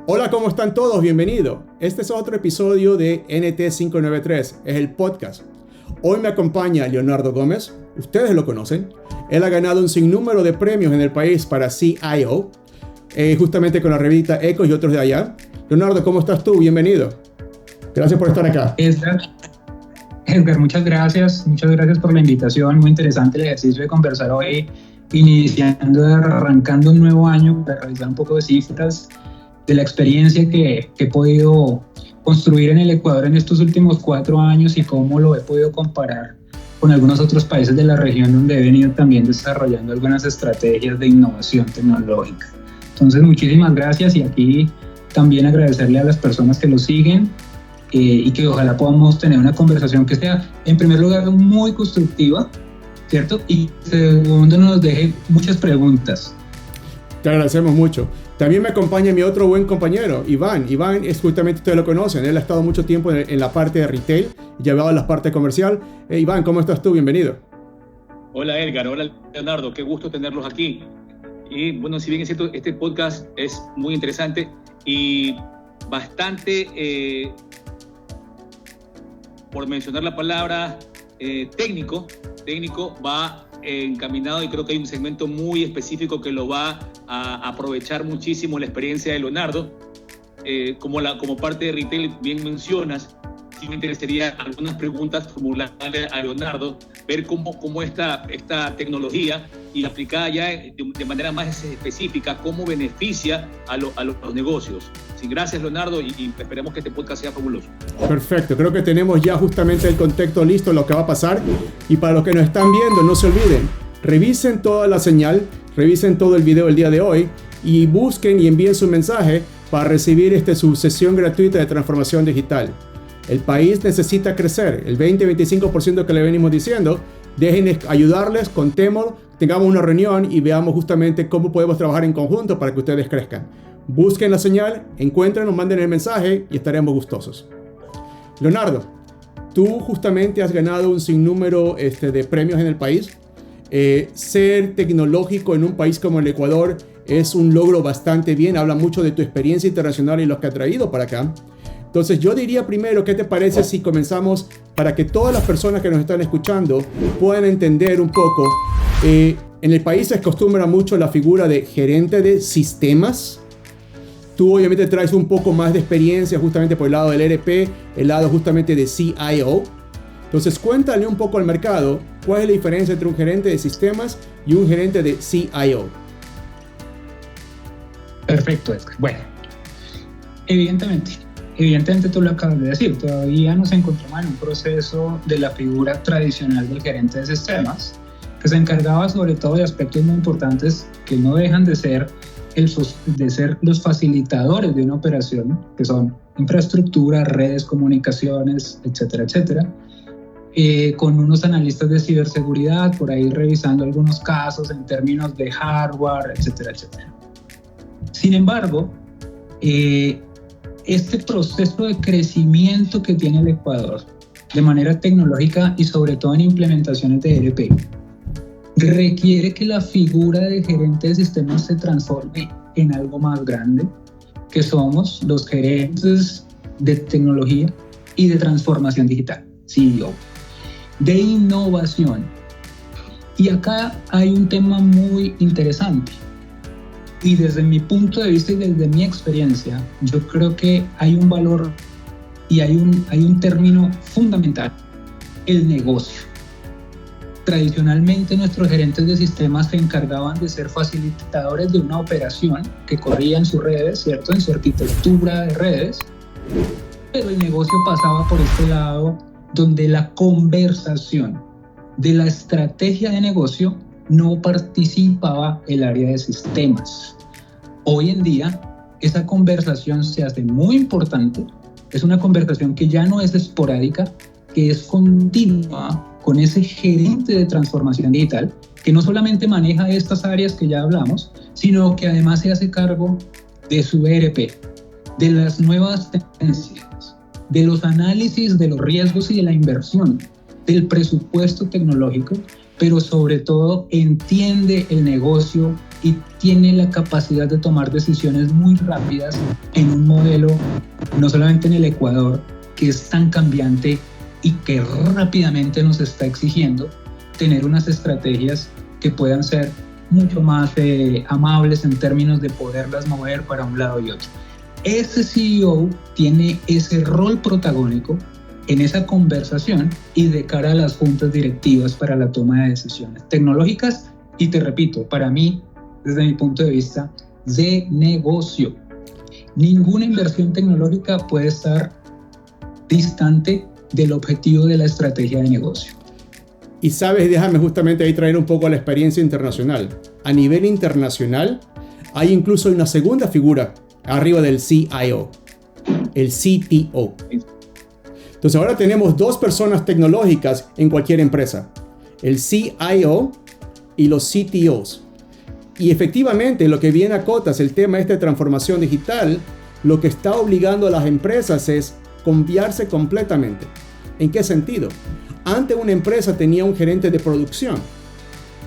Hola, ¿cómo están todos? Bienvenido. Este es otro episodio de NT593, es el podcast. Hoy me acompaña Leonardo Gómez, ustedes lo conocen. Él ha ganado un sinnúmero de premios en el país para CIO, justamente con la revista Ecos y otros de allá. Leonardo, ¿cómo estás tú? Bienvenido. Gracias por estar acá. Edgar, muchas gracias por la invitación. Muy interesante el ejercicio de conversar hoy, arrancando un nuevo año para revisar un poco de cifras de la experiencia que he podido construir en el Ecuador en estos últimos 4 años y cómo lo he podido comparar con algunos otros países de la región donde he venido también desarrollando algunas estrategias de innovación tecnológica. Entonces, muchísimas gracias, y aquí también agradecerle a las personas que lo siguen y que ojalá podamos tener una conversación que sea, en primer lugar, muy constructiva, ¿cierto? Y segundo, nos deje muchas preguntas. Te agradecemos mucho. También me acompaña mi otro buen compañero, Iván. Iván es justamente, ustedes lo conocen, él ha estado mucho tiempo en la parte de retail, llevado a la parte comercial. Iván, ¿cómo estás tú? Bienvenido. Hola Edgar, hola Leonardo, qué gusto tenerlos aquí. Y bueno, si bien es cierto, este podcast es muy interesante y bastante, por mencionar la palabra, técnico, va encaminado, y creo que hay un segmento muy específico que lo va a aprovechar muchísimo la experiencia de Leonardo. Como parte de retail, bien mencionas, sí me interesaría algunas preguntas formularle a Leonardo, ver cómo esta tecnología, y aplicada ya de manera más específica, cómo beneficia a los negocios. Sí, gracias Leonardo, y esperemos que este podcast sea fabuloso. Perfecto, creo que tenemos ya justamente el contexto listo, lo que va a pasar. Y para los que nos están viendo, no se olviden, revisen toda la señal, revisen todo el video del día de hoy y busquen y envíen su mensaje para recibir su sesión gratuita de transformación digital. El país necesita crecer, el 20-25% que le venimos diciendo. Dejen ayudarles, contemos, tengamos una reunión y veamos justamente cómo podemos trabajar en conjunto para que ustedes crezcan. Busquen la señal, encuéntrenos, manden el mensaje y estaremos gustosos. Leonardo, tú justamente has ganado un sinnúmero de premios en el país. Ser tecnológico en un país como el Ecuador es un logro bastante bien, habla mucho de tu experiencia internacional y los que ha traído para acá. Entonces yo diría primero, ¿qué te parece si comenzamos para que todas las personas que nos están escuchando puedan entender un poco? En el país se acostumbra mucho la figura de gerente de sistemas. Tú obviamente traes un poco más de experiencia justamente por el lado del ERP, el lado justamente de CIO. Entonces cuéntale un poco al mercado cuál es la diferencia entre un gerente de sistemas y un gerente de CIO. Perfecto, Edgar. Bueno, evidentemente tú lo acabas de decir, todavía nos encontramos en un proceso de la figura tradicional del gerente de sistemas, que se encargaba sobre todo de aspectos muy importantes que no dejan de ser los facilitadores de una operación, que son infraestructura, redes, comunicaciones, etcétera, etcétera, con unos analistas de ciberseguridad por ahí revisando algunos casos en términos de hardware, etcétera, etcétera. Sin embargo, este proceso de crecimiento que tiene el Ecuador de manera tecnológica y sobre todo en implementaciones de ERP requiere que la figura de gerente de sistemas se transforme en algo más grande, que somos los gerentes de tecnología y de transformación digital, CEO, de innovación. Y acá hay un tema muy interesante. Y desde mi punto de vista y desde mi experiencia, yo creo que hay un valor y hay un término fundamental: el negocio. Tradicionalmente nuestros gerentes de sistemas se encargaban de ser facilitadores de una operación que corría en sus redes, ¿cierto? En su arquitectura de redes, pero el negocio pasaba por este lado donde la conversación de la estrategia de negocio no participaba el área de sistemas. Hoy en día esa conversación se hace muy importante, es una conversación que ya no es esporádica, que es continua, con ese gerente de transformación digital que no solamente maneja estas áreas que ya hablamos, sino que además se hace cargo de su ERP, de las nuevas tendencias, de los análisis de los riesgos y de la inversión, del presupuesto tecnológico, pero sobre todo entiende el negocio y tiene la capacidad de tomar decisiones muy rápidas en un modelo, no solamente en el Ecuador, que es tan cambiante y que rápidamente nos está exigiendo tener unas estrategias que puedan ser mucho más amables en términos de poderlas mover para un lado y otro. Ese CEO tiene ese rol protagónico en esa conversación y de cara a las juntas directivas para la toma de decisiones tecnológicas y, te repito, para mí, desde mi punto de vista, de negocio. Ninguna inversión tecnológica puede estar distante del objetivo de la estrategia de negocio. Y sabes, déjame justamente ahí traer un poco la experiencia internacional. A nivel internacional, hay incluso una segunda figura arriba del CIO, el CTO. Entonces ahora tenemos dos personas tecnológicas en cualquier empresa, el CIO y los CTOs. Y efectivamente lo que bien acotas el tema de transformación digital, lo que está obligando a las empresas es cambiarse completamente. ¿En qué sentido? Antes una empresa tenía un gerente de producción.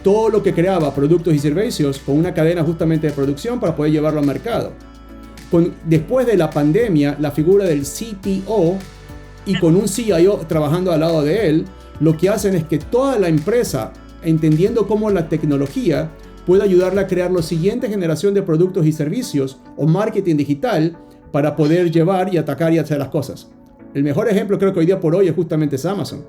Todo lo que creaba productos y servicios con una cadena justamente de producción para poder llevarlo al mercado. Después de la pandemia, la figura del CTO y con un CIO trabajando al lado de él, lo que hacen es que toda la empresa, entendiendo cómo la tecnología puede ayudarle a crear la siguiente generación de productos y servicios o marketing digital para poder llevar y atacar y hacer las cosas. El mejor ejemplo creo que hoy día por hoy es justamente Amazon.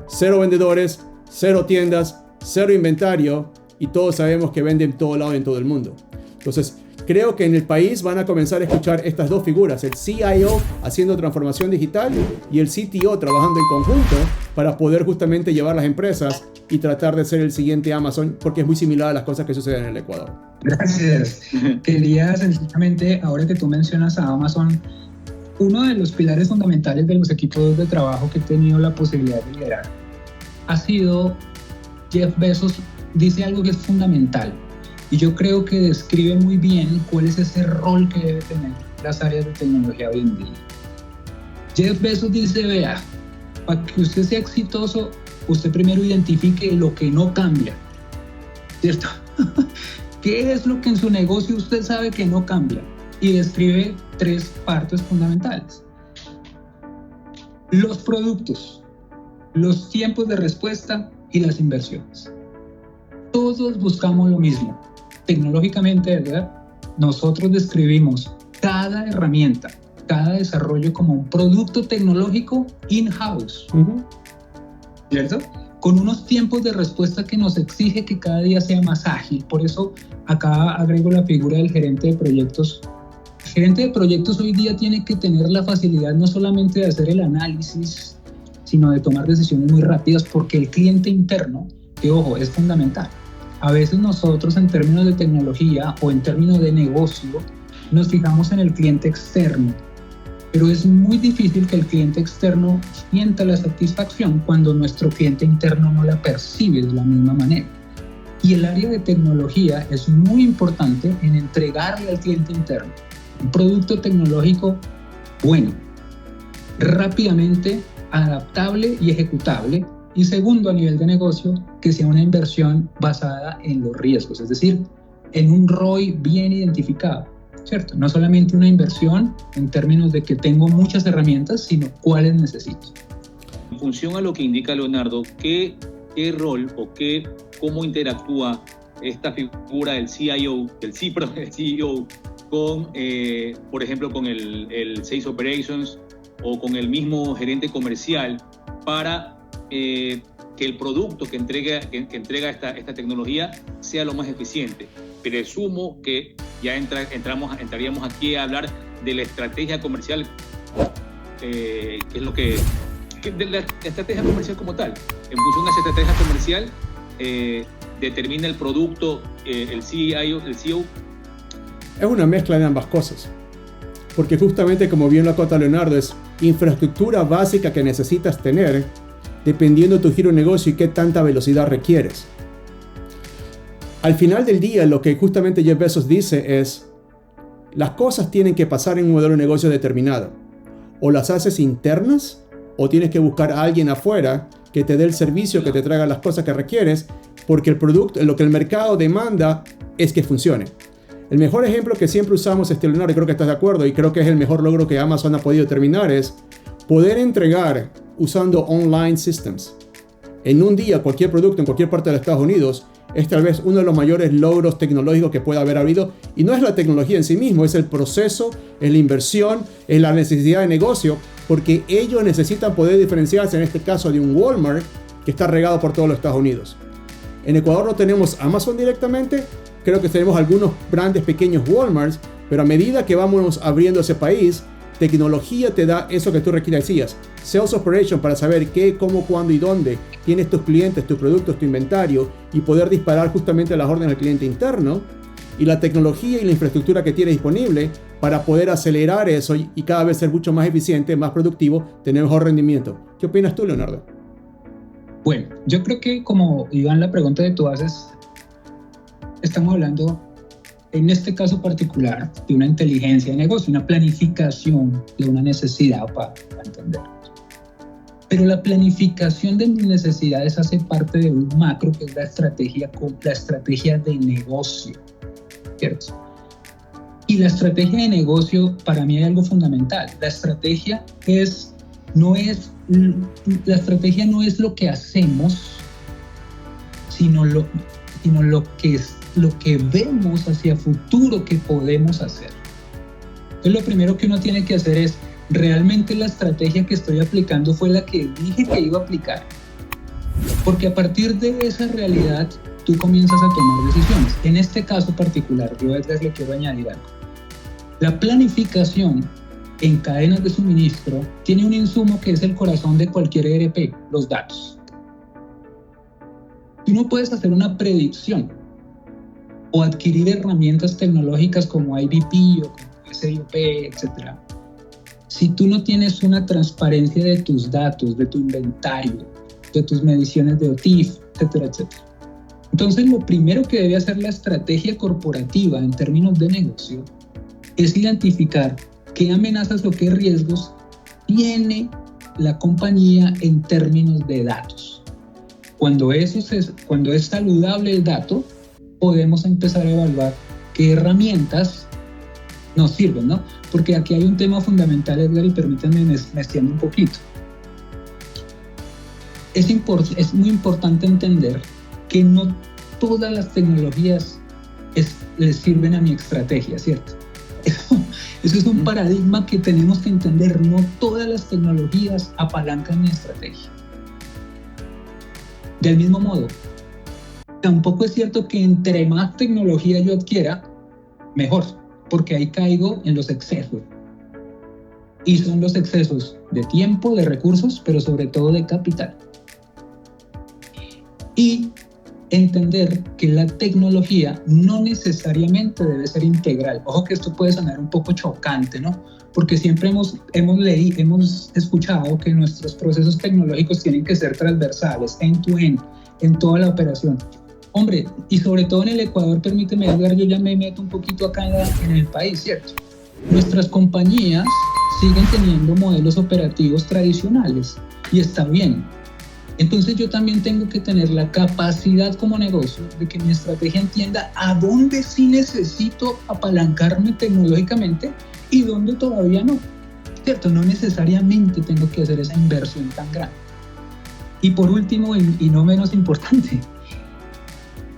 0 vendedores, 0 tiendas, 0 inventario y todos sabemos que venden en todo lado y en todo el mundo. Entonces, creo que en el país van a comenzar a escuchar estas dos figuras, el CIO haciendo transformación digital y el CTO trabajando en conjunto para poder justamente llevar las empresas y tratar de ser el siguiente Amazon, porque es muy similar a las cosas que suceden en el Ecuador. Gracias. Quería sencillamente, ahora que tú mencionas a Amazon, uno de los pilares fundamentales de los equipos de trabajo que he tenido la posibilidad de liderar ha sido Jeff Bezos. Dice algo que es fundamental y yo creo que describe muy bien cuál es ese rol que debe tener las áreas de tecnología hoy en día. Jeff Bezos dice, vea, para que usted sea exitoso, usted primero identifique lo que no cambia, ¿cierto? ¿Qué es lo que en su negocio usted sabe que no cambia? Y describe 3 partes fundamentales. Los productos, los tiempos de respuesta y las inversiones. Todos buscamos lo mismo. Tecnológicamente, ¿verdad? Nosotros describimos cada herramienta, cada desarrollo como un producto tecnológico in-house. ¿Cierto? Con unos tiempos de respuesta que nos exige que cada día sea más ágil. Por eso acá agrego la figura del gerente de proyectos. El gerente de proyectos hoy día tiene que tener la facilidad no solamente de hacer el análisis, sino de tomar decisiones muy rápidas, porque el cliente interno, que ojo, es fundamental. A veces nosotros en términos de tecnología o en términos de negocio nos fijamos en el cliente externo, pero es muy difícil que el cliente externo sienta la satisfacción cuando nuestro cliente interno no la percibe de la misma manera. Y el área de tecnología es muy importante en entregarle al cliente interno un producto tecnológico bueno, rápidamente adaptable y ejecutable. Y segundo, a nivel de negocio, que sea una inversión basada en los riesgos, es decir, en un ROI bien identificado, ¿cierto? No solamente una inversión en términos de que tengo muchas herramientas, sino cuáles necesito. En función a lo que indica Leonardo, ¿qué rol o cómo interactúa esta figura del CIO, del CEO, con, por ejemplo, con el Sales Operations o con el mismo gerente comercial para que el producto que entrega esta tecnología sea lo más eficiente? Presumo que ya entraríamos aquí a hablar de la estrategia comercial, que es lo que de la estrategia comercial como tal. En función de esa estrategia comercial, determina el producto, el CEO. Es una mezcla de ambas cosas, porque justamente como bien lo acota Leonardo, es infraestructura básica que necesitas tener dependiendo de tu giro de negocio y qué tanta velocidad requieres. Al final del día, lo que justamente Jeff Bezos dice es, las cosas tienen que pasar en un modelo de negocio determinado. O las haces internas o tienes que buscar a alguien afuera que te dé el servicio, que te traiga las cosas que requieres, porque el producto, lo que el mercado demanda es que funcione. El mejor ejemplo que siempre usamos, Leonardo, y creo que estás de acuerdo, y creo que es el mejor logro que Amazon ha podido terminar, es poder entregar usando online systems. En un día, cualquier producto en cualquier parte de los Estados Unidos es tal vez uno de los mayores logros tecnológicos que puede haber habido. Y no es la tecnología en sí mismo, es el proceso, es la inversión, es la necesidad de negocio, porque ellos necesitan poder diferenciarse, en este caso de un Walmart que está regado por todos los Estados Unidos. En Ecuador no tenemos Amazon directamente, creo que tenemos algunos grandes pequeños Walmarts, pero a medida que vamos abriendo ese país, tecnología te da eso que tú decías. Sales Operation para saber qué, cómo, cuándo y dónde tienes tus clientes, tus productos, tu inventario y poder disparar justamente las órdenes al cliente interno. Y la tecnología y la infraestructura que tienes disponible para poder acelerar eso y cada vez ser mucho más eficiente, más productivo, tener mejor rendimiento. ¿Qué opinas tú, Leonardo? Bueno, yo creo que como Iván, la pregunta que tú haces, estamos hablando en este caso particular de una inteligencia de negocio, una planificación de una necesidad para entender. Pero la planificación de mis necesidades hace parte de un macro que es la estrategia de negocio, ¿cierto? Y la estrategia de negocio para mí hay algo fundamental. La estrategia no es lo que hacemos, sino lo que vemos hacia futuro que podemos hacer. Entonces lo primero que uno tiene que hacer es, ¿realmente la estrategia que estoy aplicando fue la que dije que iba a aplicar? Porque a partir de esa realidad tú comienzas a tomar decisiones. En este caso particular, yo a Edgar le quiero añadir algo. La planificación en cadenas de suministro tiene un insumo que es el corazón de cualquier ERP, los datos. Tú no puedes hacer una predicción o adquirir herramientas tecnológicas como IBP o como SIOP, etc. Si tú no tienes una transparencia de tus datos, de tu inventario, de tus mediciones de OTIF, etcétera, etcétera. Entonces, lo primero que debe hacer la estrategia corporativa en términos de negocio es identificar qué amenazas o qué riesgos tiene la compañía en términos de datos. Cuando es saludable el dato, podemos empezar a evaluar qué herramientas nos sirven, ¿no? Porque aquí hay un tema fundamental, Edgar, y permítanme me extiendo un poquito. Es muy importante entender que no todas las tecnologías les sirven a mi estrategia, ¿cierto? Eso es un paradigma que tenemos que entender. No todas las tecnologías apalancan mi estrategia. Del mismo modo, tampoco es cierto que entre más tecnología yo adquiera, mejor, porque ahí caigo en los excesos. Y son los excesos de tiempo, de recursos, pero sobre todo de capital. Y entender que la tecnología no necesariamente debe ser integral. Ojo que esto puede sonar un poco chocante, ¿no? Porque siempre hemos escuchado que nuestros procesos tecnológicos tienen que ser transversales, end-to-end, en toda la operación. Hombre, y sobre todo en el Ecuador, permíteme, Edgar, yo ya me meto un poquito acá en el país, ¿cierto? Nuestras compañías siguen teniendo modelos operativos tradicionales y está bien. Entonces yo también tengo que tener la capacidad como negocio de que mi estrategia entienda a dónde sí necesito apalancarme tecnológicamente y dónde todavía no, ¿cierto? No necesariamente tengo que hacer esa inversión tan grande. Y por último, y no menos importante,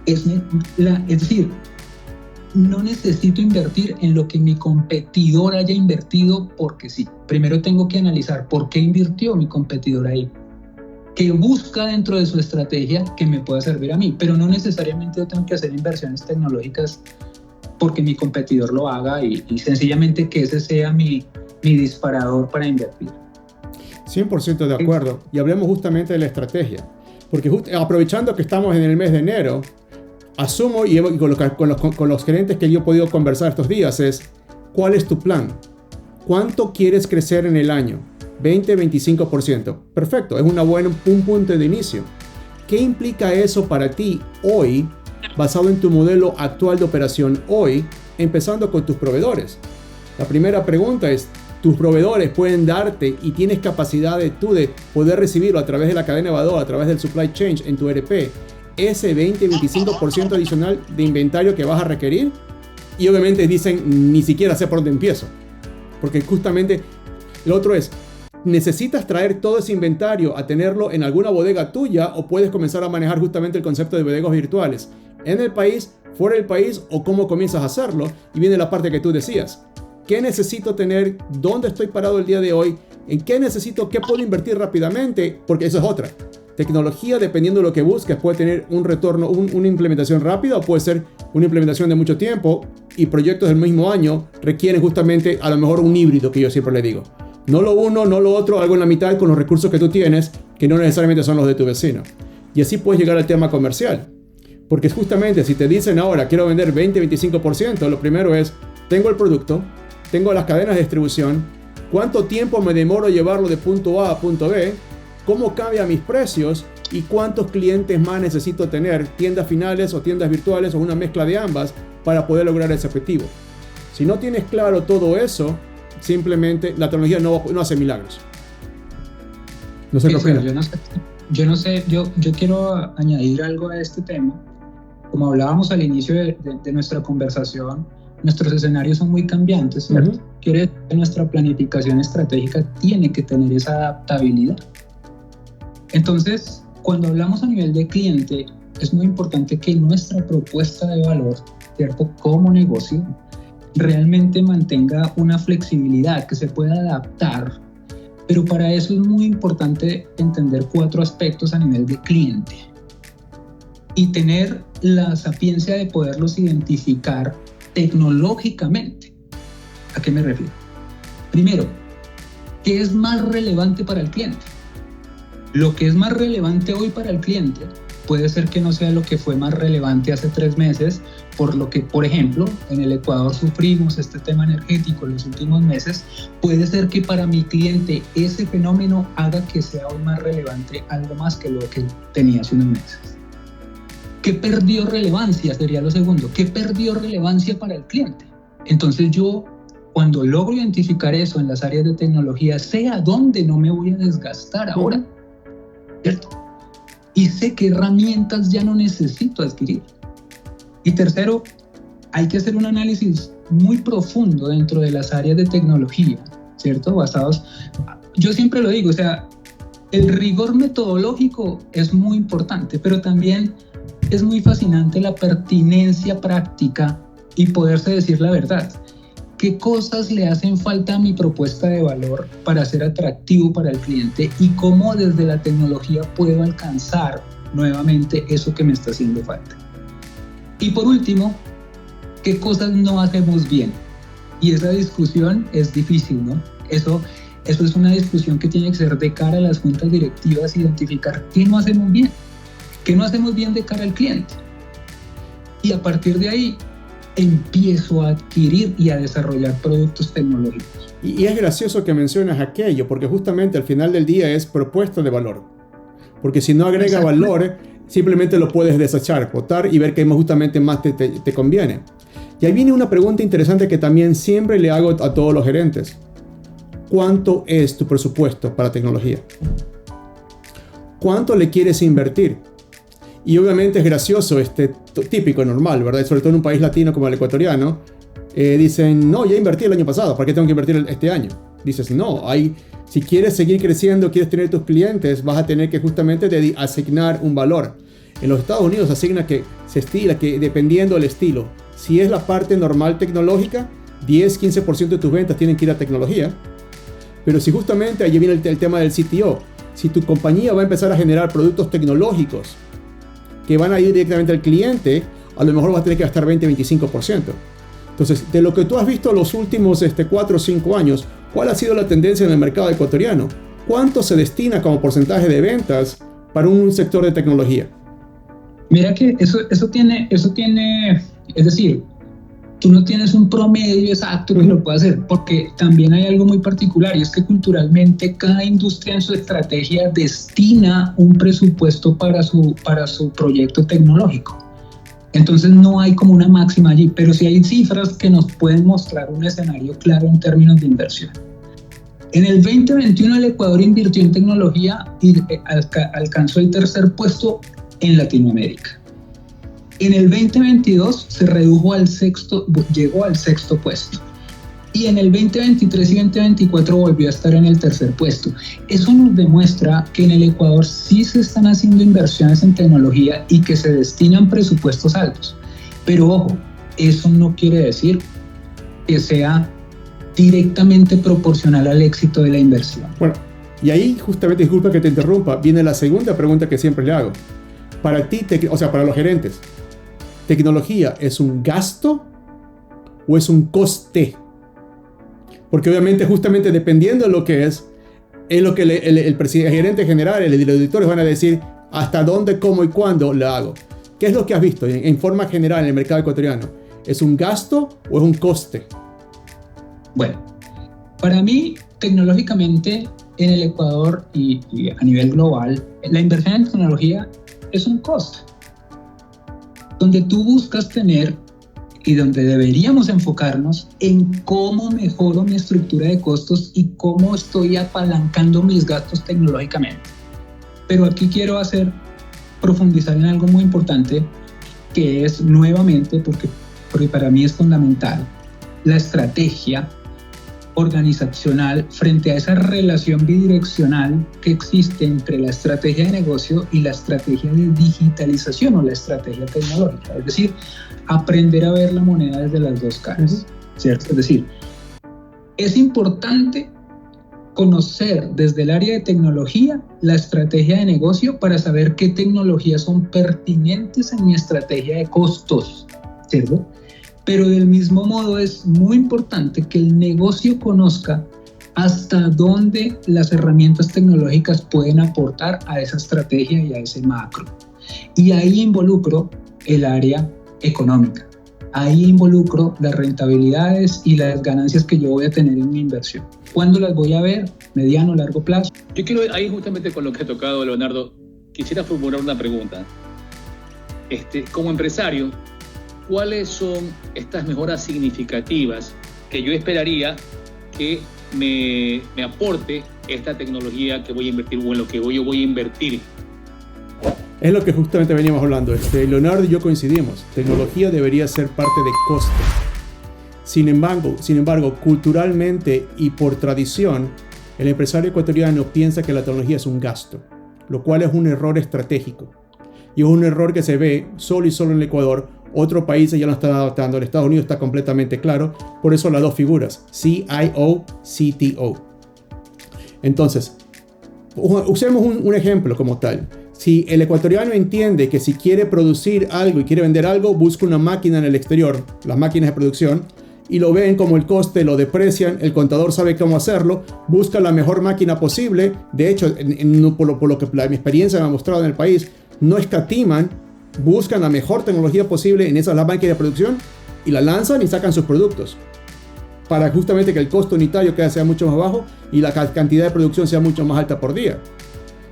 es decir, no necesito invertir en lo que mi competidor haya invertido porque sí. Primero tengo que analizar por qué invirtió mi competidor ahí, qué busca dentro de su estrategia que me pueda servir a mí, pero no necesariamente yo tengo que hacer inversiones tecnológicas porque mi competidor lo haga y sencillamente que ese sea mi disparador para invertir. 100% de acuerdo. Y hablemos justamente de la estrategia. Porque aprovechando que estamos en el mes de enero, asumo y con los gerentes que yo he podido conversar estos días es, ¿cuál es tu plan? ¿Cuánto quieres crecer en el año? 20, 25%. Perfecto, es un punto de inicio. ¿Qué implica eso para ti hoy, basado en tu modelo actual de operación hoy, empezando con tus proveedores? La primera pregunta es, tus proveedores pueden darte y tienes capacidad de poder recibirlo a través de la cadena de valor, a través del supply chain en tu ERP, ese 20-25% adicional de inventario que vas a requerir, y obviamente dicen, ni siquiera sé por dónde empiezo. Porque justamente lo otro es, ¿necesitas traer todo ese inventario a tenerlo en alguna bodega tuya o puedes comenzar a manejar justamente el concepto de bodegas virtuales en el país, fuera del país, o cómo comienzas a hacerlo? Y viene la parte que tú decías. ¿Qué necesito tener? ¿Dónde estoy parado el día de hoy? ¿En qué necesito? ¿Qué puedo invertir rápidamente? Porque eso es otra. Tecnología, dependiendo de lo que busques, puede tener un retorno, una implementación rápida, o puede ser una implementación de mucho tiempo, y proyectos del mismo año requieren justamente a lo mejor un híbrido, que yo siempre le digo. No lo uno, no lo otro, algo en la mitad con los recursos que tú tienes, que no necesariamente son los de tu vecino. Y así puedes llegar al tema comercial. Porque justamente si te dicen ahora, quiero vender 20-25%, lo primero es, tengo el producto, tengo las cadenas de distribución, cuánto tiempo me demoro llevarlo de punto A a punto B, cómo cambian mis precios y cuántos clientes más necesito tener, tiendas finales o tiendas virtuales o una mezcla de ambas, para poder lograr ese objetivo. Si no tienes claro todo eso, simplemente la tecnología no hace milagros. No sé qué opinas. Yo quiero añadir algo a este tema. Como hablábamos al inicio de nuestra conversación, nuestros escenarios son muy cambiantes, ¿cierto? Uh-huh. Quiere decir que nuestra planificación estratégica tiene que tener esa adaptabilidad. Entonces, cuando hablamos a nivel de cliente, es muy importante que nuestra propuesta de valor, ¿cierto?, como negocio, realmente mantenga una flexibilidad, que se pueda adaptar. Pero para eso es muy importante entender 4 aspectos a nivel de cliente y tener la sapiencia de poderlos identificar tecnológicamente. ¿A qué me refiero? Primero, ¿qué es más relevante para el cliente? Lo que es más relevante hoy para el cliente puede ser que no sea lo que fue más relevante hace 3 meses, por lo que, por ejemplo, en el Ecuador sufrimos este tema energético en los últimos meses. Puede ser que para mi cliente ese fenómeno haga que sea hoy más relevante algo más que lo que tenía hace unos meses. ¿Qué perdió relevancia? Sería lo segundo. ¿Qué perdió relevancia para el cliente? Entonces yo, cuando logro identificar eso en las áreas de tecnología, sé a dónde no me voy a desgastar ahora, ¿cierto? Y sé qué herramientas ya no necesito adquirir. Y tercero, hay que hacer un análisis muy profundo dentro de las áreas de tecnología, ¿cierto? Basados, yo siempre lo digo, o sea, el rigor metodológico es muy importante, pero también es muy fascinante la pertinencia práctica y poderse decir la verdad. ¿Qué cosas le hacen falta a mi propuesta de valor para ser atractivo para el cliente? Y cómo desde la tecnología puedo alcanzar nuevamente eso que me está haciendo falta. Y por último, ¿qué cosas no hacemos bien? Y esa discusión es difícil, ¿no? Eso es una discusión que tiene que ser de cara a las juntas directivas, identificar qué no hacemos bien. ¿Qué no hacemos bien de cara al cliente? Y a partir de ahí, empiezo a adquirir y a desarrollar productos tecnológicos. Y es gracioso que mencionas aquello, porque justamente al final del día es propuesta de valor. Porque si no agrega valor, simplemente lo puedes desechar, botar y ver qué justamente más te conviene. Y ahí viene una pregunta interesante que también siempre le hago a todos los gerentes. ¿Cuánto es tu presupuesto para tecnología? ¿Cuánto le quieres invertir? Y obviamente es gracioso, típico, normal, ¿verdad? Sobre todo en un país latino como el ecuatoriano. Dicen, no, ya invertí el año pasado, ¿para qué tengo que invertir este año? Dices, no, si quieres seguir creciendo, quieres tener tus clientes, vas a tener que justamente asignar un valor. En los Estados Unidos asigna que se estila, que dependiendo del estilo, si es la parte normal tecnológica, 10-15% de tus ventas tienen que ir a tecnología. Pero si justamente allí viene el tema del CTO, si tu compañía va a empezar a generar productos tecnológicos que van a ir directamente al cliente, a lo mejor vas a tener que gastar 20-25%. Entonces, de lo que tú has visto los últimos 4 o 5 años, ¿cuál ha sido la tendencia en el mercado ecuatoriano? ¿Cuánto se destina como porcentaje de ventas para un sector de tecnología? Mira que eso tiene, es decir, tú no tienes un promedio exacto que lo pueda hacer, porque también hay algo muy particular, y es que culturalmente cada industria en su estrategia destina un presupuesto para su proyecto tecnológico. Entonces no hay como una máxima allí, pero sí hay cifras que nos pueden mostrar un escenario claro en términos de inversión. En el 2021 el Ecuador invirtió en tecnología y alcanzó el tercer puesto en Latinoamérica. En el 2022 se redujo llegó al sexto puesto. Y en el 2023 y 2024 volvió a estar en el tercer puesto. Eso nos demuestra que en el Ecuador sí se están haciendo inversiones en tecnología y que se destinan presupuestos altos. Pero ojo, eso no quiere decir que sea directamente proporcional al éxito de la inversión. Bueno, y ahí justamente, disculpa que te interrumpa, viene la segunda pregunta que siempre le hago. Para ti, para los gerentes, ¿tecnología es un gasto o es un coste? Porque obviamente, justamente dependiendo de lo que es lo que el gerente general, los directores van a decir hasta dónde, cómo y cuándo lo hago. ¿Qué es lo que has visto en forma general en el mercado ecuatoriano? ¿Es un gasto o es un coste? Bueno, para mí, tecnológicamente, en el Ecuador y a nivel global, la inversión en tecnología es un coste. Donde tú buscas tener y donde deberíamos enfocarnos en cómo mejoro mi estructura de costos y cómo estoy apalancando mis gastos tecnológicamente. Pero aquí quiero profundizar en algo muy importante, que es nuevamente, porque para mí es fundamental, la estrategia organizacional frente a esa relación bidireccional que existe entre la estrategia de negocio y la estrategia de digitalización o la estrategia tecnológica. Es decir, aprender a ver la moneda desde las dos caras, ¿cierto? Es decir, es importante conocer desde el área de tecnología la estrategia de negocio para saber qué tecnologías son pertinentes en mi estrategia de costos, ¿cierto? Pero del mismo modo es muy importante que el negocio conozca hasta dónde las herramientas tecnológicas pueden aportar a esa estrategia y a ese macro. Y ahí involucro el área económica. Ahí involucro las rentabilidades y las ganancias que yo voy a tener en mi inversión. ¿Cuándo las voy a ver? ¿Mediano, largo plazo? Yo quiero, ahí justamente con lo que ha tocado Leonardo, quisiera formular una pregunta. Como empresario, ¿cuáles son estas mejoras significativas que yo esperaría que me aporte esta tecnología que voy a invertir o en lo que yo voy a invertir? Es lo que justamente veníamos hablando. Leonardo y yo coincidimos. Tecnología debería ser parte de coste. Sin embargo, culturalmente y por tradición, el empresario ecuatoriano piensa que la tecnología es un gasto, lo cual es un error estratégico. Y es un error que se ve solo en el Ecuador. Otros países ya lo están adoptando. En Estados Unidos está completamente claro. Por eso las dos figuras, CIO, CTO. Entonces, usemos un ejemplo como tal. Si el ecuatoriano entiende que si quiere producir algo y quiere vender algo, busca una máquina en el exterior, las máquinas de producción, y lo ven como el coste, lo deprecian, el contador sabe cómo hacerlo, busca la mejor máquina posible. De hecho, por lo que mi experiencia me ha mostrado en el país, no escatiman, buscan la mejor tecnología posible en esas máquinas de producción y la lanzan y sacan sus productos para justamente que el costo unitario sea mucho más bajo y la cantidad de producción sea mucho más alta por día.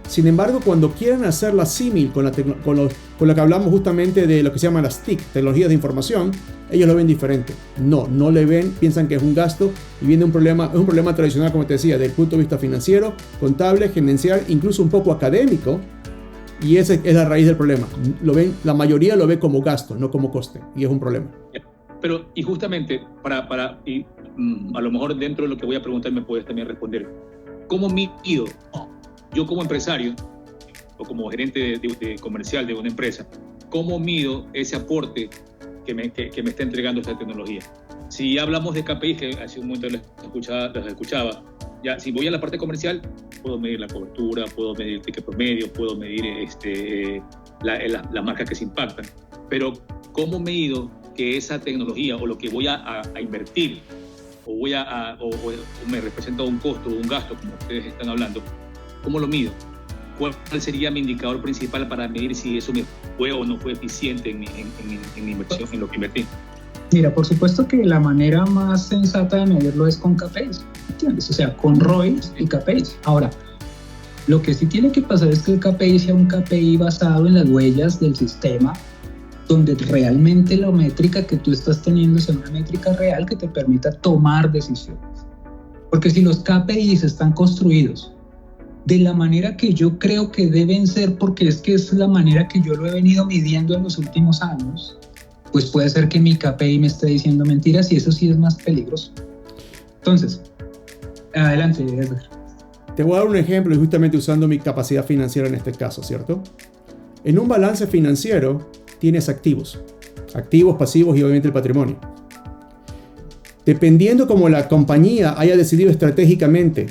Sin embargo, cuando quieren hacer la símil con lo que hablamos justamente de lo que se llama las TIC, tecnologías de información, ellos lo ven diferente. No le ven, piensan que es un gasto y viene es un problema tradicional, como te decía, desde el punto de vista financiero, contable, gerencial, incluso un poco académico. Y esa es la raíz del problema. La mayoría lo ve como gasto, no como coste. Y es un problema. Pero, y justamente, a lo mejor dentro de lo que voy a preguntar me puedes también responder. ¿Cómo mido yo como empresario o como gerente de comercial de una empresa? ¿Cómo mido ese aporte que me está entregando esta tecnología? Si hablamos de KPIs, que hace un momento los escuchaba, ya, si voy a la parte comercial, puedo medir la cobertura, puedo medir el ticket promedio, puedo medir las marcas que se impactan. Pero, ¿cómo mido que esa tecnología o lo que voy a invertir o me representa un costo o un gasto, como ustedes están hablando? ¿Cómo lo mido? ¿Cuál sería mi indicador principal para medir si eso me fue o no fue eficiente en mi inversión, en lo que invertí? Mira, por supuesto que la manera más sensata de medirlo es con KPIs, ¿entiendes? O sea, con ROIs y KPIs. Ahora, lo que sí tiene que pasar es que el KPI sea un KPI basado en las huellas del sistema, donde realmente la métrica que tú estás teniendo sea una métrica real que te permita tomar decisiones. Porque si los KPIs están construidos de la manera que yo creo que deben ser, porque es que es la manera que yo lo he venido midiendo en los últimos años, pues puede ser que mi KPI me esté diciendo mentiras y eso sí es más peligroso. Entonces, adelante, Edgar. Te voy a dar un ejemplo y justamente usando mi capacidad financiera en este caso, ¿cierto? En un balance financiero tienes activos, pasivos y obviamente el patrimonio. Dependiendo como la compañía haya decidido estratégicamente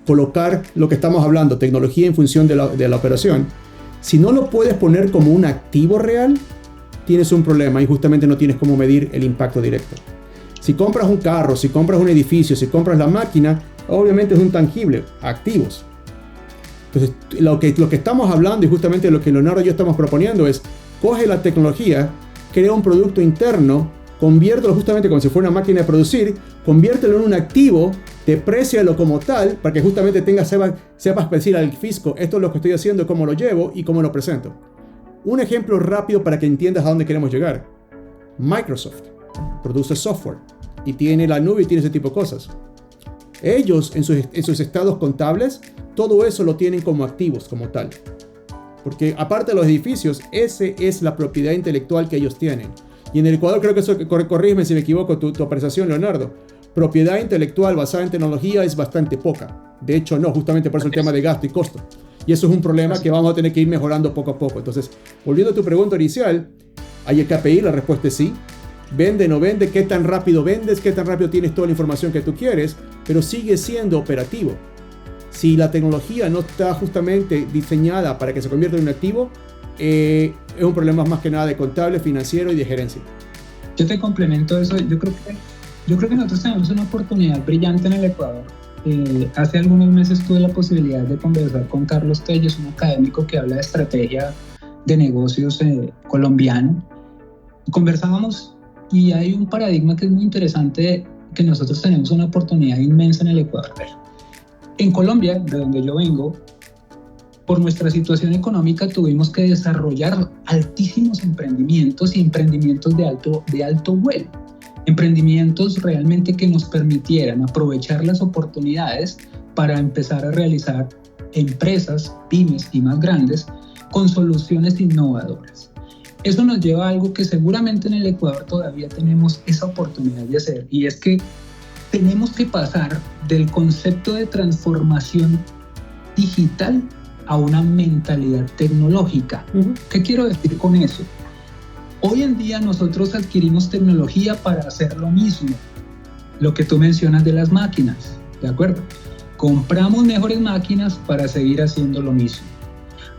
colocar lo que estamos hablando, tecnología en función de la operación, si no lo puedes poner como un activo real, tienes un problema y justamente no tienes cómo medir el impacto directo. Si compras un carro, si compras un edificio, si compras la máquina, obviamente es un tangible, activos. Entonces, lo que estamos hablando y justamente lo que Leonardo y yo estamos proponiendo es, coge la tecnología, crea un producto interno, conviértelo justamente como si fuera una máquina de producir, conviértelo en un activo, deprécialo como tal, para que justamente sepas decir al fisco, esto es lo que estoy haciendo, cómo lo llevo y cómo lo presento. Un ejemplo rápido para que entiendas a dónde queremos llegar. Microsoft produce software y tiene la nube y tiene ese tipo de cosas. Ellos en sus estados contables, todo eso lo tienen como activos, como tal. Porque aparte de los edificios, esa es la propiedad intelectual que ellos tienen. Y en el Ecuador creo que eso, corrígeme si me equivoco tu apreciación, Leonardo, propiedad intelectual basada en tecnología es bastante poca. De hecho no, justamente por eso el tema de gasto y costo. Y eso es un problema que vamos a tener que ir mejorando poco a poco. Entonces, volviendo a tu pregunta inicial, ¿hay el KPI? La respuesta es sí. Vende, no vende, qué tan rápido vendes, qué tan rápido tienes toda la información que tú quieres, pero sigue siendo operativo. Si la tecnología no está justamente diseñada para que se convierta en un activo, es un problema más que nada de contable, financiero y de gerencia. Yo te complemento eso. Yo creo que nosotros tenemos una oportunidad brillante en el Ecuador. Hace algunos meses tuve la posibilidad de conversar con Carlos Telles, un académico que habla de estrategia de negocios colombiano. Conversábamos y hay un paradigma que es muy interesante, que nosotros tenemos una oportunidad inmensa en el Ecuador. En Colombia, de donde yo vengo, por nuestra situación económica tuvimos que desarrollar altísimos emprendimientos y emprendimientos de alto vuelo. Emprendimientos realmente que nos permitieran aprovechar las oportunidades para empezar a realizar empresas, pymes y más grandes con soluciones innovadoras. Eso nos lleva a algo que seguramente en el Ecuador todavía tenemos esa oportunidad de hacer, y es que tenemos que pasar del concepto de transformación digital a una mentalidad tecnológica. ¿Qué quiero decir con eso? Hoy en día nosotros adquirimos tecnología para hacer lo mismo, lo que tú mencionas de las máquinas, ¿de acuerdo? Compramos mejores máquinas para seguir haciendo lo mismo.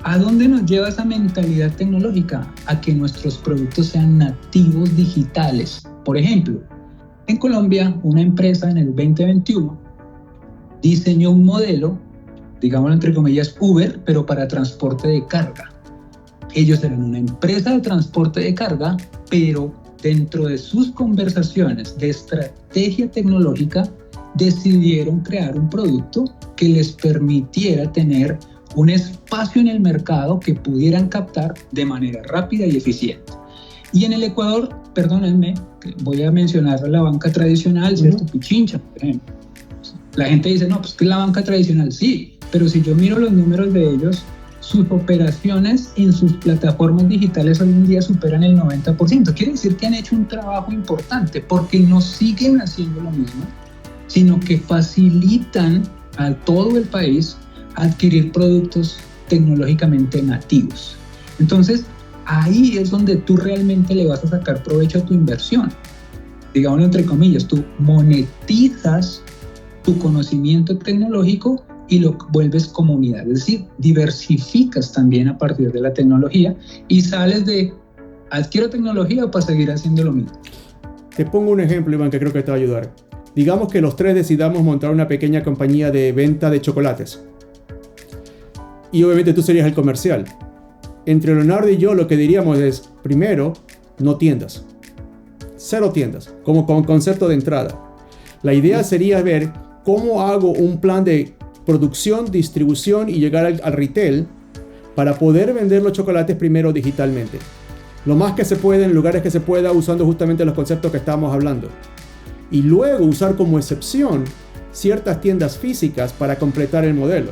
¿A dónde nos lleva esa mentalidad tecnológica? A que nuestros productos sean nativos digitales. Por ejemplo, en Colombia, una empresa en el 2021 diseñó un modelo, digámoslo entre comillas, Uber, pero para transporte de carga. Ellos eran una empresa de transporte de carga, pero dentro de sus conversaciones de estrategia tecnológica decidieron crear un producto que les permitiera tener un espacio en el mercado que pudieran captar de manera rápida y eficiente. Y en el Ecuador, perdónenme, voy a mencionar la banca tradicional, ¿cierto? Pichincha, por ejemplo. La gente dice, no, pues que es la banca tradicional, sí, pero si yo miro los números de ellos, sus operaciones en sus plataformas digitales hoy en día superan el 90%. Quiere decir que han hecho un trabajo importante, porque no siguen haciendo lo mismo, sino que facilitan a todo el país adquirir productos tecnológicamente nativos. Entonces, ahí es donde tú realmente le vas a sacar provecho a tu inversión. Digámoslo entre comillas, tú monetizas tu conocimiento tecnológico y lo vuelves comunidad, es decir, diversificas también a partir de la tecnología y sales de adquiero tecnología para seguir haciendo lo mismo. Te pongo un ejemplo, Iván, que creo que te va a ayudar. Digamos que los tres decidamos montar una pequeña compañía de venta de chocolates. Y obviamente tú serías el comercial. Entre Leonardo y yo lo que diríamos es, primero, no tiendas. 0 tiendas, como con concepto de entrada. La idea sería ver cómo hago un plan de producción, distribución y llegar al retail para poder vender los chocolates primero digitalmente. Lo más que se puede, en lugares que se pueda, usando justamente los conceptos que estábamos hablando. Y luego usar como excepción ciertas tiendas físicas para completar el modelo.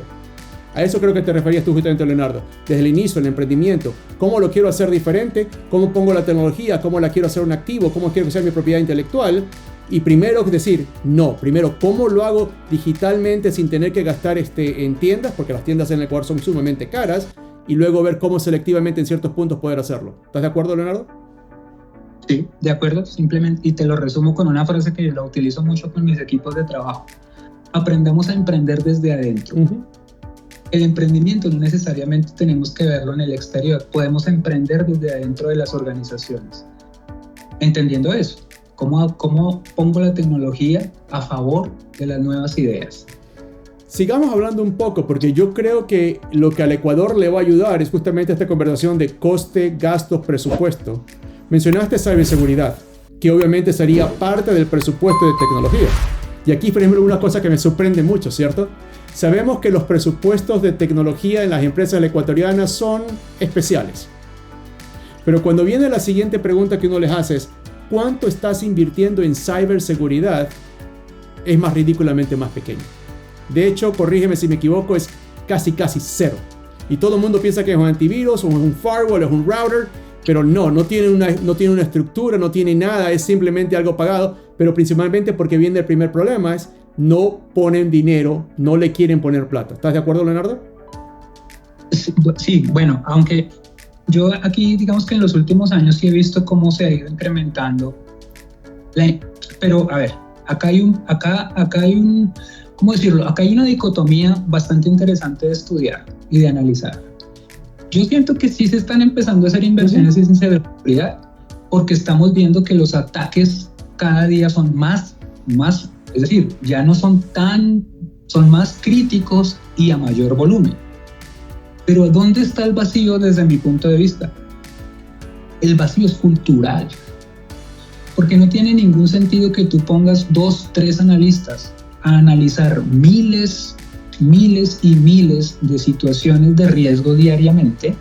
A eso creo que te referías tú justamente, Leonardo. Desde el inicio, el emprendimiento. ¿Cómo lo quiero hacer diferente? ¿Cómo pongo la tecnología? ¿Cómo la quiero hacer un activo? ¿Cómo quiero que sea mi propiedad intelectual? Y primero decir, no. Primero, ¿cómo lo hago digitalmente sin tener que gastar en tiendas? Porque las tiendas en el Ecuador son sumamente caras. Y luego ver cómo selectivamente en ciertos puntos poder hacerlo. ¿Estás de acuerdo, Leonardo? Sí, de acuerdo. Simplemente, y te lo resumo con una frase que yo la utilizo mucho con mis equipos de trabajo. Aprendamos a emprender desde adentro. El emprendimiento no necesariamente tenemos que verlo en el exterior, podemos emprender desde adentro de las organizaciones. Entendiendo eso, ¿cómo pongo la tecnología a favor de las nuevas ideas? Sigamos hablando un poco, porque yo creo que lo que al Ecuador le va a ayudar es justamente esta conversación de coste, gastos, presupuesto. Mencionaste ciberseguridad, que obviamente sería parte del presupuesto de tecnología. Y aquí, por ejemplo, una cosa que me sorprende mucho, ¿cierto? Sabemos que los presupuestos de tecnología en las empresas ecuatorianas son especiales. Pero cuando viene la siguiente pregunta que uno les hace es, ¿cuánto estás invirtiendo en ciberseguridad? Es más ridículamente más pequeño. De hecho, corrígeme si me equivoco, es casi cero. Y todo el mundo piensa que es un antivirus, o es un firewall, es un router, pero no tiene una estructura, no tiene nada, es simplemente algo pagado, pero principalmente porque viene el primer problema, es no ponen dinero, no le quieren poner plata. ¿Estás de acuerdo, Leonardo? Sí, bueno, aunque yo aquí digamos que en los últimos años sí he visto cómo se ha ido incrementando. Pero a ver, acá hay ¿cómo decirlo? Acá hay una dicotomía bastante interesante de estudiar y de analizar. Yo siento que sí se están empezando a hacer inversiones en ciberseguridad porque estamos viendo que los ataques cada día son más, es decir, ya no son son más críticos y a mayor volumen. Pero ¿dónde está el vacío desde mi punto de vista? El vacío es cultural. Porque no tiene ningún sentido que tú pongas 2, 3 analistas a analizar miles y miles de situaciones de riesgo diariamente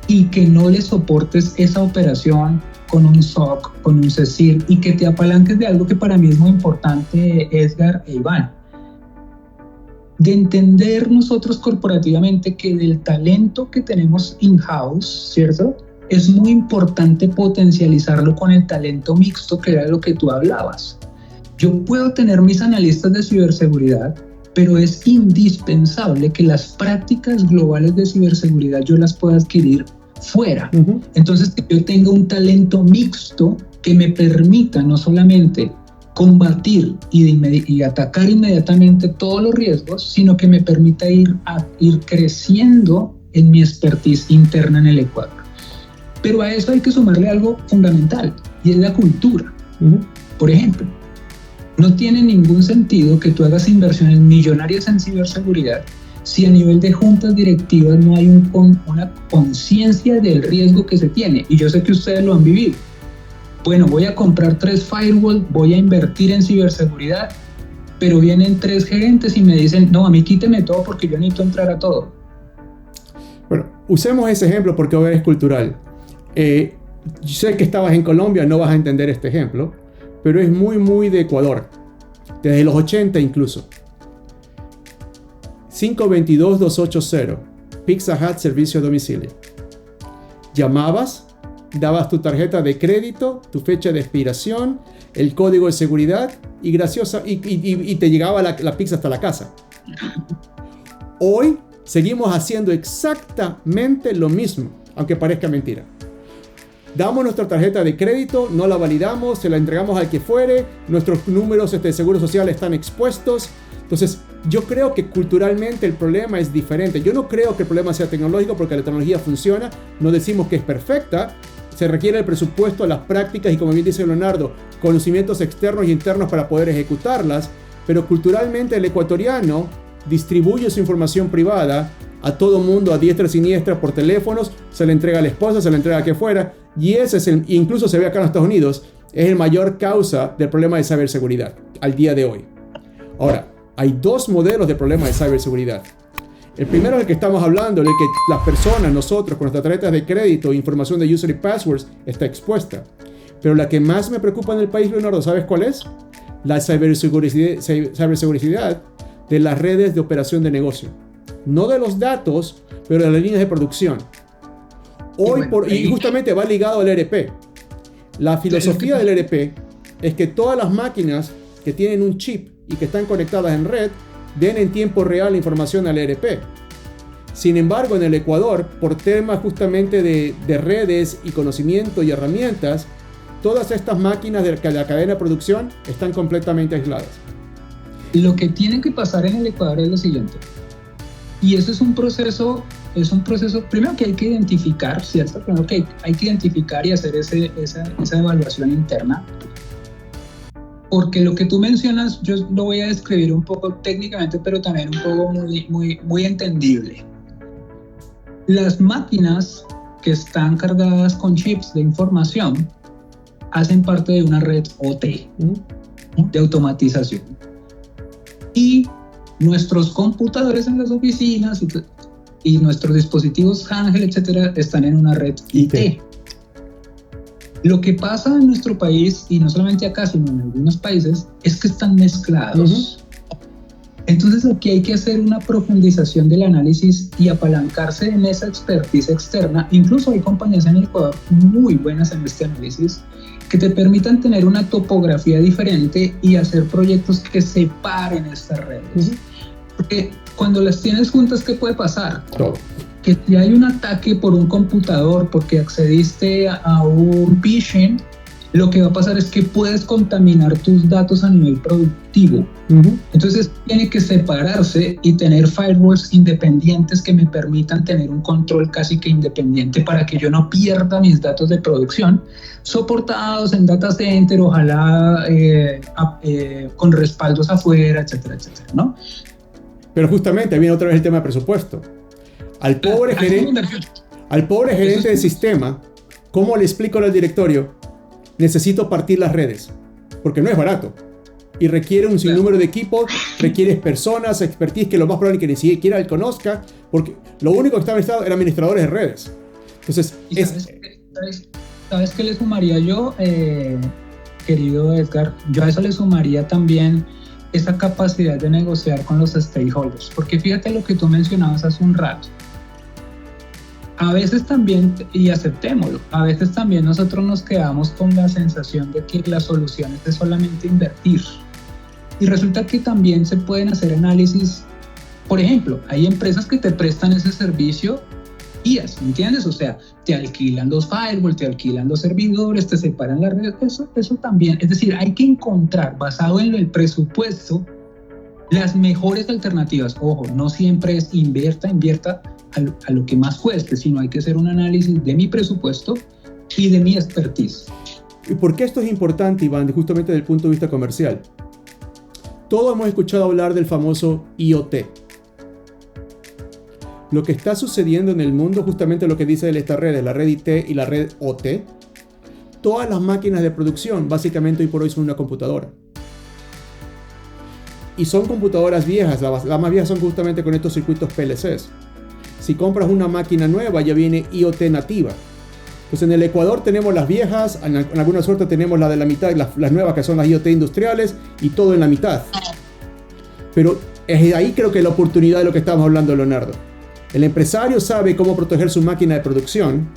y que no le soportes esa operación con un SOC, con un CECIR y que te apalanques de algo que para mí es muy importante, Edgar e Iván. De entender nosotros corporativamente que del talento que tenemos in-house, ¿cierto? Es muy importante potencializarlo con el talento mixto, que era lo que tú hablabas. Yo puedo tener mis analistas de ciberseguridad, pero es indispensable que las prácticas globales de ciberseguridad yo las pueda adquirir fuera. Entonces, que yo tenga un talento mixto que me permita no solamente combatir y atacar inmediatamente todos los riesgos, sino que me permita ir creciendo en mi expertise interna en el Ecuador. Pero a eso hay que sumarle algo fundamental, y es la cultura. Por ejemplo, no tiene ningún sentido que tú hagas inversiones millonarias en ciberseguridad si a nivel de juntas directivas no hay una conciencia del riesgo que se tiene. Y yo sé que ustedes lo han vivido. Bueno, voy a comprar 3 firewalls, voy a invertir en ciberseguridad, pero vienen 3 gerentes y me dicen, no, a mí quíteme todo porque yo necesito entrar a todo. Bueno, usemos ese ejemplo porque hoy es cultural. Yo sé que estabas en Colombia, no vas a entender este ejemplo, pero es muy de Ecuador, desde los 80 incluso. 522-280, Pizza Hut servicio a domicilio. Llamabas, dabas tu tarjeta de crédito, tu fecha de expiración, el código de seguridad y te llegaba la pizza hasta la casa. Hoy seguimos haciendo exactamente lo mismo, aunque parezca mentira. Damos nuestra tarjeta de crédito, no la validamos, se la entregamos al que fuere, nuestros números de seguro social están expuestos. Entonces, yo creo que culturalmente el problema es diferente. Yo no creo que el problema sea tecnológico porque la tecnología funciona, no decimos que es perfecta, se requiere el presupuesto, las prácticas y, como bien dice Leonardo, conocimientos externos y internos para poder ejecutarlas, pero culturalmente el ecuatoriano distribuye su información privada a todo mundo a diestra y siniestra por teléfonos, se le entrega a la esposa, se le entrega a que fuera, y ese es incluso se ve acá en Estados Unidos, es el mayor causa del problema de ciberseguridad al día de hoy. Ahora, hay 2 modelos de problema de ciberseguridad. El primero es el que estamos hablando, el que las personas, nosotros, con nuestras tarjetas de crédito, información de user y passwords, está expuesta. Pero la que más me preocupa en el país, Leonardo, ¿sabes cuál es? la ciberseguridad de las redes de operación de negocio. No de los datos, pero de las líneas de producción. Y justamente va ligado al ERP. La filosofía del ERP es que todas las máquinas que tienen un chip y que están conectadas en red den en tiempo real la información al ERP. Sin embargo, en el Ecuador, por temas justamente de redes y conocimiento y herramientas, todas estas máquinas de la cadena de producción están completamente aisladas. Lo que tiene que pasar en el Ecuador es lo siguiente. Y eso es un proceso primero que hay que identificar, ¿cierto? Primero que hay que identificar y hacer esa evaluación interna. Porque lo que tú mencionas, yo lo voy a describir un poco técnicamente, pero también un poco muy entendible. Las máquinas que están cargadas con chips de información hacen parte de una red OT, de automatización. Y nuestros computadores en las oficinas y nuestros dispositivos Ángel, etcétera, están en una red IT. Lo que pasa en nuestro país, y no solamente acá, sino en algunos países, es que están mezclados. Entonces aquí hay que hacer una profundización del análisis y apalancarse en esa expertise externa. Incluso hay compañías en el Ecuador muy buenas en este análisis que te permitan tener una topografía diferente y hacer proyectos que separen estas redes. Porque cuando las tienes juntas, ¿qué puede pasar? Todo. Que si hay un ataque por un computador porque accediste a un phishing, lo que va a pasar es que puedes contaminar tus datos a nivel productivo. Entonces tiene que separarse y tener firewalls independientes que me permitan tener un control casi que independiente para que yo no pierda mis datos de producción soportados en data center, ojalá con respaldos afuera, etcétera, etcétera, ¿no? Pero justamente viene otra vez el tema de presupuesto. Al pobre gerente de sistema, ¿cómo le explico al directorio? Necesito partir las redes, porque no es barato. Y requiere un sinnúmero de equipos, requiere personas, expertise que lo más probable es que ni siquiera él conozca, porque lo único que estaba listado eran administradores de redes. Entonces, ¿sabes qué le sumaría yo, querido Edgar? Yo a eso le sumaría también esa capacidad de negociar con los stakeholders, porque fíjate lo que tú mencionabas hace un rato. A veces también, y aceptémoslo, a veces también nosotros nos quedamos con la sensación de que la solución es solamente invertir. Y resulta que también se pueden hacer análisis. Por ejemplo, hay empresas que te prestan ese servicio IaaS, ¿entiendes? O sea, te alquilan los firewalls, te alquilan los servidores, te separan las redes, eso también. Es decir, hay que encontrar, basado en el presupuesto, las mejores alternativas. Ojo, no siempre es invierta a lo que más cueste, sino hay que hacer un análisis de mi presupuesto y de mi expertise. ¿Y por qué esto es importante, Iván, justamente desde el punto de vista comercial? Todos hemos escuchado hablar del famoso IoT. Lo que está sucediendo en el mundo, justamente lo que dice de estas redes, la red IT y la red OT, todas las máquinas de producción básicamente hoy por hoy son una computadora. Y son computadoras viejas, las más viejas son justamente con estos circuitos PLCs. Si compras una máquina nueva ya viene IoT nativa. Pues en el Ecuador tenemos las viejas, en alguna suerte tenemos la de la mitad, las nuevas que son las IoT industriales y todo en la mitad. Pero es ahí creo que la oportunidad de lo que estamos hablando, Leonardo. El empresario sabe cómo proteger su máquina de producción.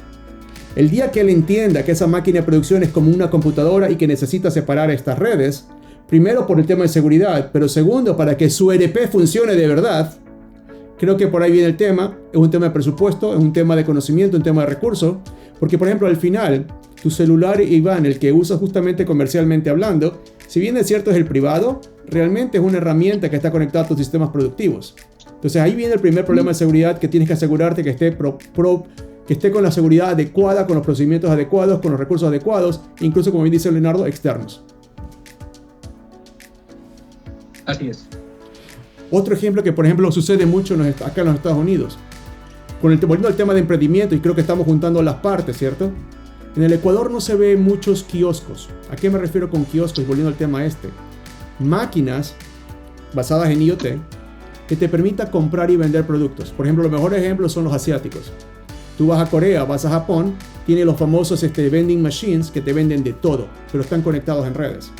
El día que él entienda que esa máquina de producción es como una computadora y que necesita separar estas redes, primero por el tema de seguridad, pero segundo para que su ERP funcione de verdad, creo que por ahí viene el tema. Es un tema de presupuesto, es un tema de conocimiento, un tema de recursos. Porque, por ejemplo, al final, tu celular, Iván, el que usas justamente comercialmente hablando, si bien es cierto es el privado, realmente es una herramienta que está conectada a tus sistemas productivos. Entonces ahí viene el primer problema de seguridad, que tienes que asegurarte que esté, que esté con la seguridad adecuada, con los procedimientos adecuados, con los recursos adecuados, incluso, como bien dice Leonardo, externos. Así es. Otro ejemplo que, por ejemplo, sucede mucho acá en los Estados Unidos, volviendo al tema de emprendimiento, y creo que estamos juntando las partes, ¿cierto? En el Ecuador no se ve muchos kioscos. ¿A qué me refiero con kioscos? Volviendo al tema máquinas basadas en IoT que te permita comprar y vender productos. Por ejemplo, los mejores ejemplos son los asiáticos. Tú vas a Corea, vas a Japón, tiene los famosos vending machines que te venden de todo, pero están conectados en redes.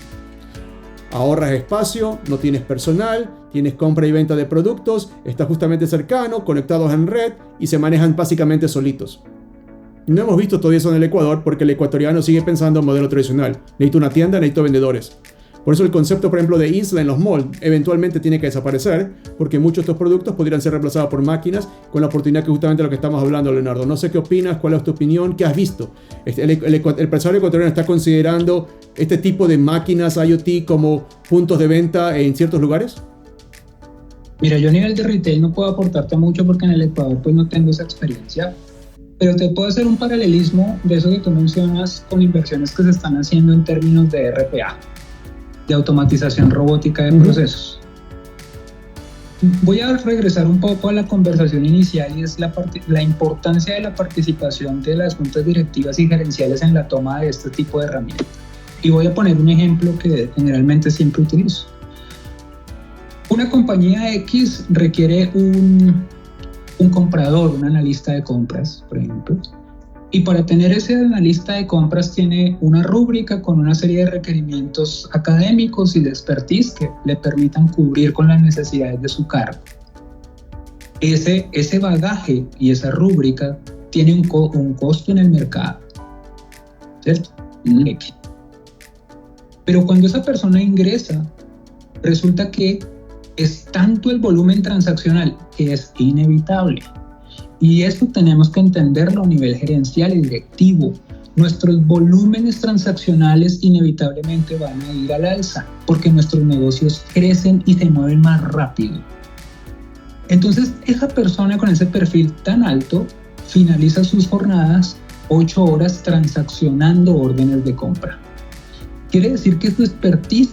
ahorras espacio, no tienes personal, tienes compra y venta de productos, estás justamente cercano, conectados en red y se manejan básicamente solitos. No hemos visto todo eso en el Ecuador porque el ecuatoriano sigue pensando en modelo tradicional. Necesito una tienda, necesito vendedores. Por eso el concepto, por ejemplo, de isla en los malls eventualmente tiene que desaparecer, porque muchos de estos productos podrían ser reemplazados por máquinas, con la oportunidad que justamente de lo que estamos hablando, Leonardo. No sé qué opinas, cuál es tu opinión, qué has visto. El empresario ecuatoriano está considerando este tipo de máquinas IoT como puntos de venta en ciertos lugares. Mira, yo a nivel de retail no puedo aportarte mucho porque en el Ecuador pues no tengo esa experiencia, pero te puedo hacer un paralelismo de eso que tú mencionas con inversiones que se están haciendo en términos de RPA, de automatización robótica de procesos. Voy a regresar un poco a la conversación inicial y es la importancia de la participación de las juntas directivas y gerenciales en la toma de este tipo de herramientas. Y voy a poner un ejemplo que generalmente siempre utilizo. Una compañía X requiere un comprador, un analista de compras, por ejemplo. Y para tener ese analista de compras tiene una rúbrica con una serie de requerimientos académicos y de expertise que le permitan cubrir con las necesidades de su cargo. Ese bagaje y esa rúbrica tiene un costo en el mercado, ¿cierto? Pero cuando esa persona ingresa, resulta que es tanto el volumen transaccional que es inevitable. Y esto tenemos que entenderlo a nivel gerencial y directivo. Nuestros volúmenes transaccionales inevitablemente van a ir al alza porque nuestros negocios crecen y se mueven más rápido. Entonces, esa persona con ese perfil tan alto finaliza sus jornadas 8 horas transaccionando órdenes de compra. Quiere decir que su expertise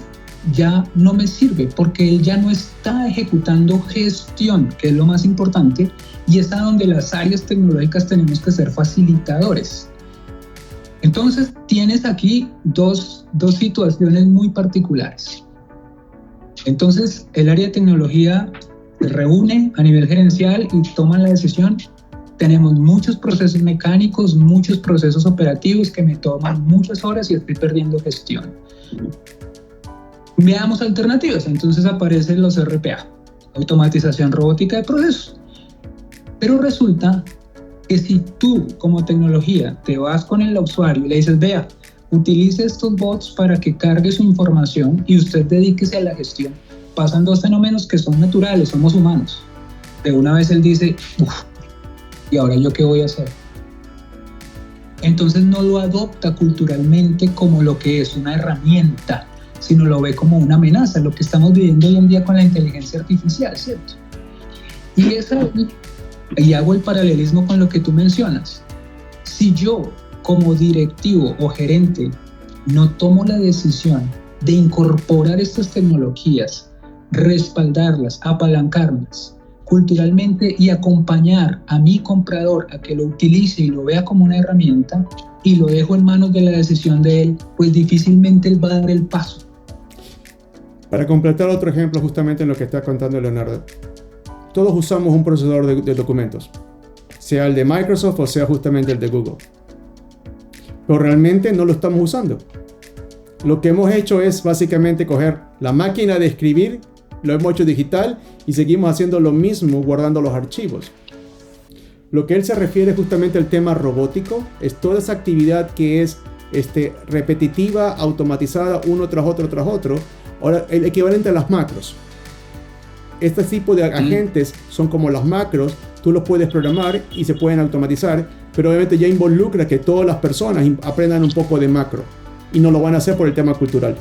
ya no me sirve porque él ya no está ejecutando gestión, que es lo más importante, y es a donde las áreas tecnológicas tenemos que ser facilitadores. Entonces tienes aquí dos situaciones muy particulares. Entonces el área de tecnología se reúne a nivel gerencial y toman la decisión. Tenemos muchos procesos mecánicos, muchos procesos operativos que me toman muchas horas y estoy perdiendo gestión. Veamos alternativas. Entonces aparecen los RPA, automatización robótica de procesos. Pero resulta que si tú como tecnología te vas con el usuario y le dices, vea, utilice estos bots para que cargue su información y usted dedíquese a la gestión, pasan dos fenómenos que son naturales, somos humanos. De una vez él dice, ¿y ahora yo qué voy a hacer? Entonces no lo adopta culturalmente como lo que es una herramienta, sino lo ve como una amenaza, lo que estamos viviendo hoy en día con la inteligencia artificial, ¿cierto? Y hago el paralelismo con lo que tú mencionas. Si yo, como directivo o gerente, no tomo la decisión de incorporar estas tecnologías, respaldarlas, apalancarlas culturalmente y acompañar a mi comprador a que lo utilice y lo vea como una herramienta y lo dejo en manos de la decisión de él, pues difícilmente él va a dar el paso. Para completar otro ejemplo justamente en lo que está contando Leonardo. Todos usamos un procesador de documentos, sea el de Microsoft o sea justamente el de Google. Pero realmente no lo estamos usando. Lo que hemos hecho es básicamente coger la máquina de escribir, lo hemos hecho digital y seguimos haciendo lo mismo guardando los archivos. Lo que él se refiere justamente al tema robótico es toda esa actividad que es repetitiva, automatizada, uno tras otro. Ahora, el equivalente a las macros. Este tipo de agentes son como las macros, tú los puedes programar y se pueden automatizar, pero obviamente ya involucra que todas las personas aprendan un poco de macro y no lo van a hacer por el tema cultural.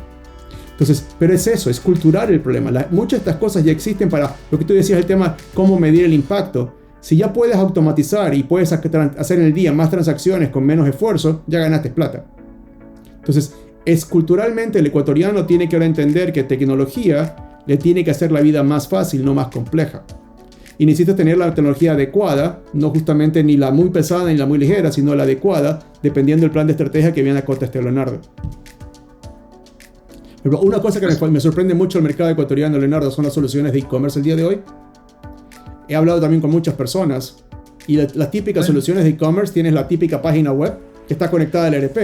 Entonces, pero es eso, es cultural el problema. Muchas de estas cosas ya existen para lo que tú decías, el tema cómo medir el impacto. Si ya puedes automatizar y puedes hacer en el día más transacciones con menos esfuerzo, ya ganaste plata. Entonces, culturalmente el ecuatoriano tiene que ahora entender que tecnología le tiene que hacer la vida más fácil, no más compleja. Y necesita tener la tecnología adecuada, no justamente ni la muy pesada ni la muy ligera, sino la adecuada, dependiendo del plan de estrategia que viene a costa Leonardo. Pero una cosa que me sorprende mucho el mercado ecuatoriano, Leonardo, son las soluciones de e-commerce el día de hoy. He hablado también con muchas personas y las típicas soluciones de e-commerce, tienes la típica página web que está conectada al ERP,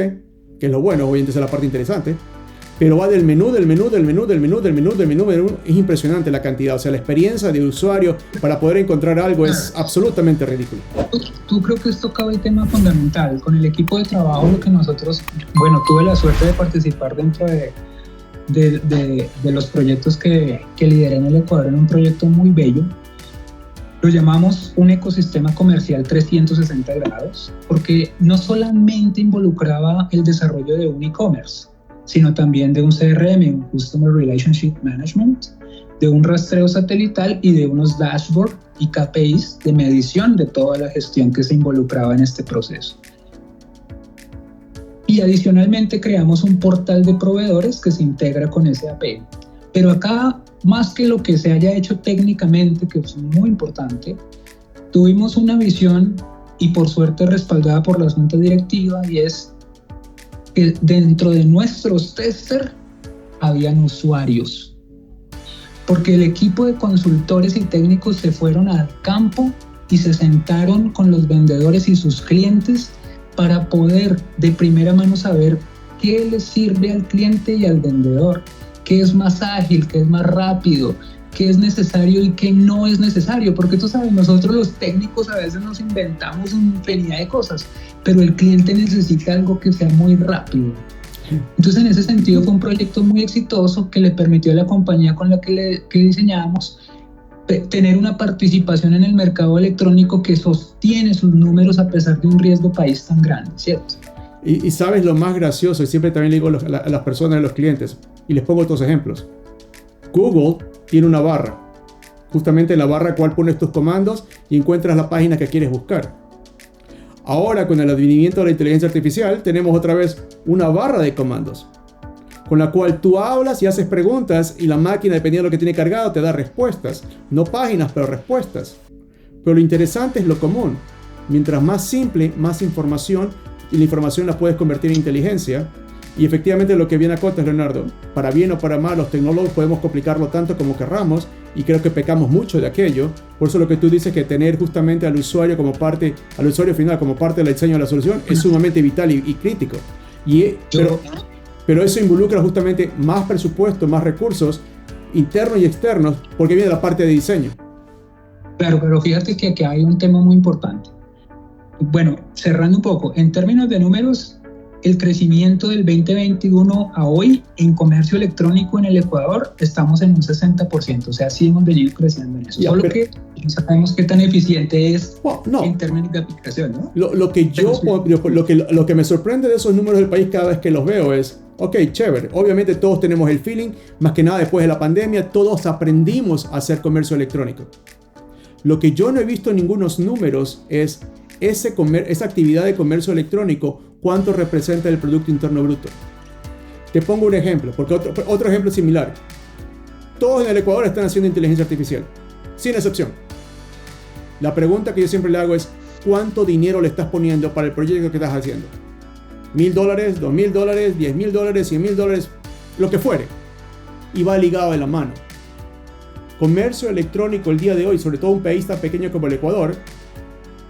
que es lo bueno, obviamente esa es la parte interesante. pero va del menú. Es impresionante la cantidad. O sea, la experiencia de usuario para poder encontrar algo es absolutamente ridículo. Tú creo que has tocado el tema fundamental. Con el equipo de trabajo, lo que nosotros, bueno, tuve la suerte de participar dentro de los proyectos que lideré en el Ecuador, en un proyecto muy bello. Lo llamamos un ecosistema comercial 360 grados, porque no solamente involucraba el desarrollo de un e-commerce, sino también de un CRM, un Customer Relationship Management, de un rastreo satelital y de unos dashboards y KPIs de medición de toda la gestión que se involucraba en este proceso. Y adicionalmente creamos un portal de proveedores que se integra con ese API. Pero acá, más que lo que se haya hecho técnicamente, que es muy importante, tuvimos una visión, y por suerte respaldada por la junta directiva, y es que dentro de nuestros testers habían usuarios. Porque el equipo de consultores y técnicos se fueron al campo y se sentaron con los vendedores y sus clientes para poder de primera mano saber qué les sirve al cliente y al vendedor, qué es más ágil, qué es más rápido, qué es necesario y qué no es necesario, porque tú sabes, nosotros los técnicos a veces nos inventamos una infinidad de cosas, pero el cliente necesita algo que sea muy rápido. Entonces, en ese sentido fue un proyecto muy exitoso que le permitió a la compañía con la que diseñábamos tener una participación en el mercado electrónico que sostiene sus números a pesar de un riesgo país tan grande, ¿cierto? Y sabes lo más gracioso, y siempre también le digo a las personas, a los clientes, y les pongo otros ejemplos. Google tiene una barra, justamente en la barra cual pones tus comandos y encuentras la página que quieres buscar. Ahora, con el advenimiento de la inteligencia artificial, tenemos otra vez una barra de comandos, con la cual tú hablas y haces preguntas y la máquina, dependiendo de lo que tiene cargado, te da respuestas. No páginas, pero respuestas. Pero lo interesante es lo común. Mientras más simple, más información, y la información la puedes convertir en inteligencia. Y efectivamente lo que viene a cuenta, Leonardo, para bien o para mal, los tecnólogos podemos complicarlo tanto como querramos, y creo que pecamos mucho de aquello. Por eso lo que tú dices, que tener justamente al usuario como parte, al usuario final como parte del diseño de la solución, es sumamente vital y crítico. Pero eso involucra justamente más presupuesto, más recursos internos y externos, porque viene de la parte de diseño. Claro, pero fíjate que aquí hay un tema muy importante. Bueno, cerrando un poco, en términos de números, el crecimiento del 2021 a hoy en comercio electrónico en el Ecuador estamos en un 60%, o sea, sí hemos venido creciendo en eso. Solo que sabemos qué tan eficiente es en términos de aplicación, ¿no? Lo que me sorprende de esos números del país cada vez que los veo es, ok, chévere, obviamente todos tenemos el feeling, más que nada después de la pandemia, todos aprendimos a hacer comercio electrónico. Lo que yo no he visto en ningunos números es esa actividad de comercio electrónico, cuánto representa el Producto Interno Bruto. Te pongo un ejemplo, porque otro ejemplo similar. Todos en el Ecuador están haciendo inteligencia artificial, sin excepción. La pregunta que yo siempre le hago es, ¿cuánto dinero le estás poniendo para el proyecto que estás haciendo? $1,000, $2,000, $10,000, $100,000, lo que fuere. Y va ligado de la mano. Comercio electrónico el día de hoy, sobre todo un país tan pequeño como el Ecuador,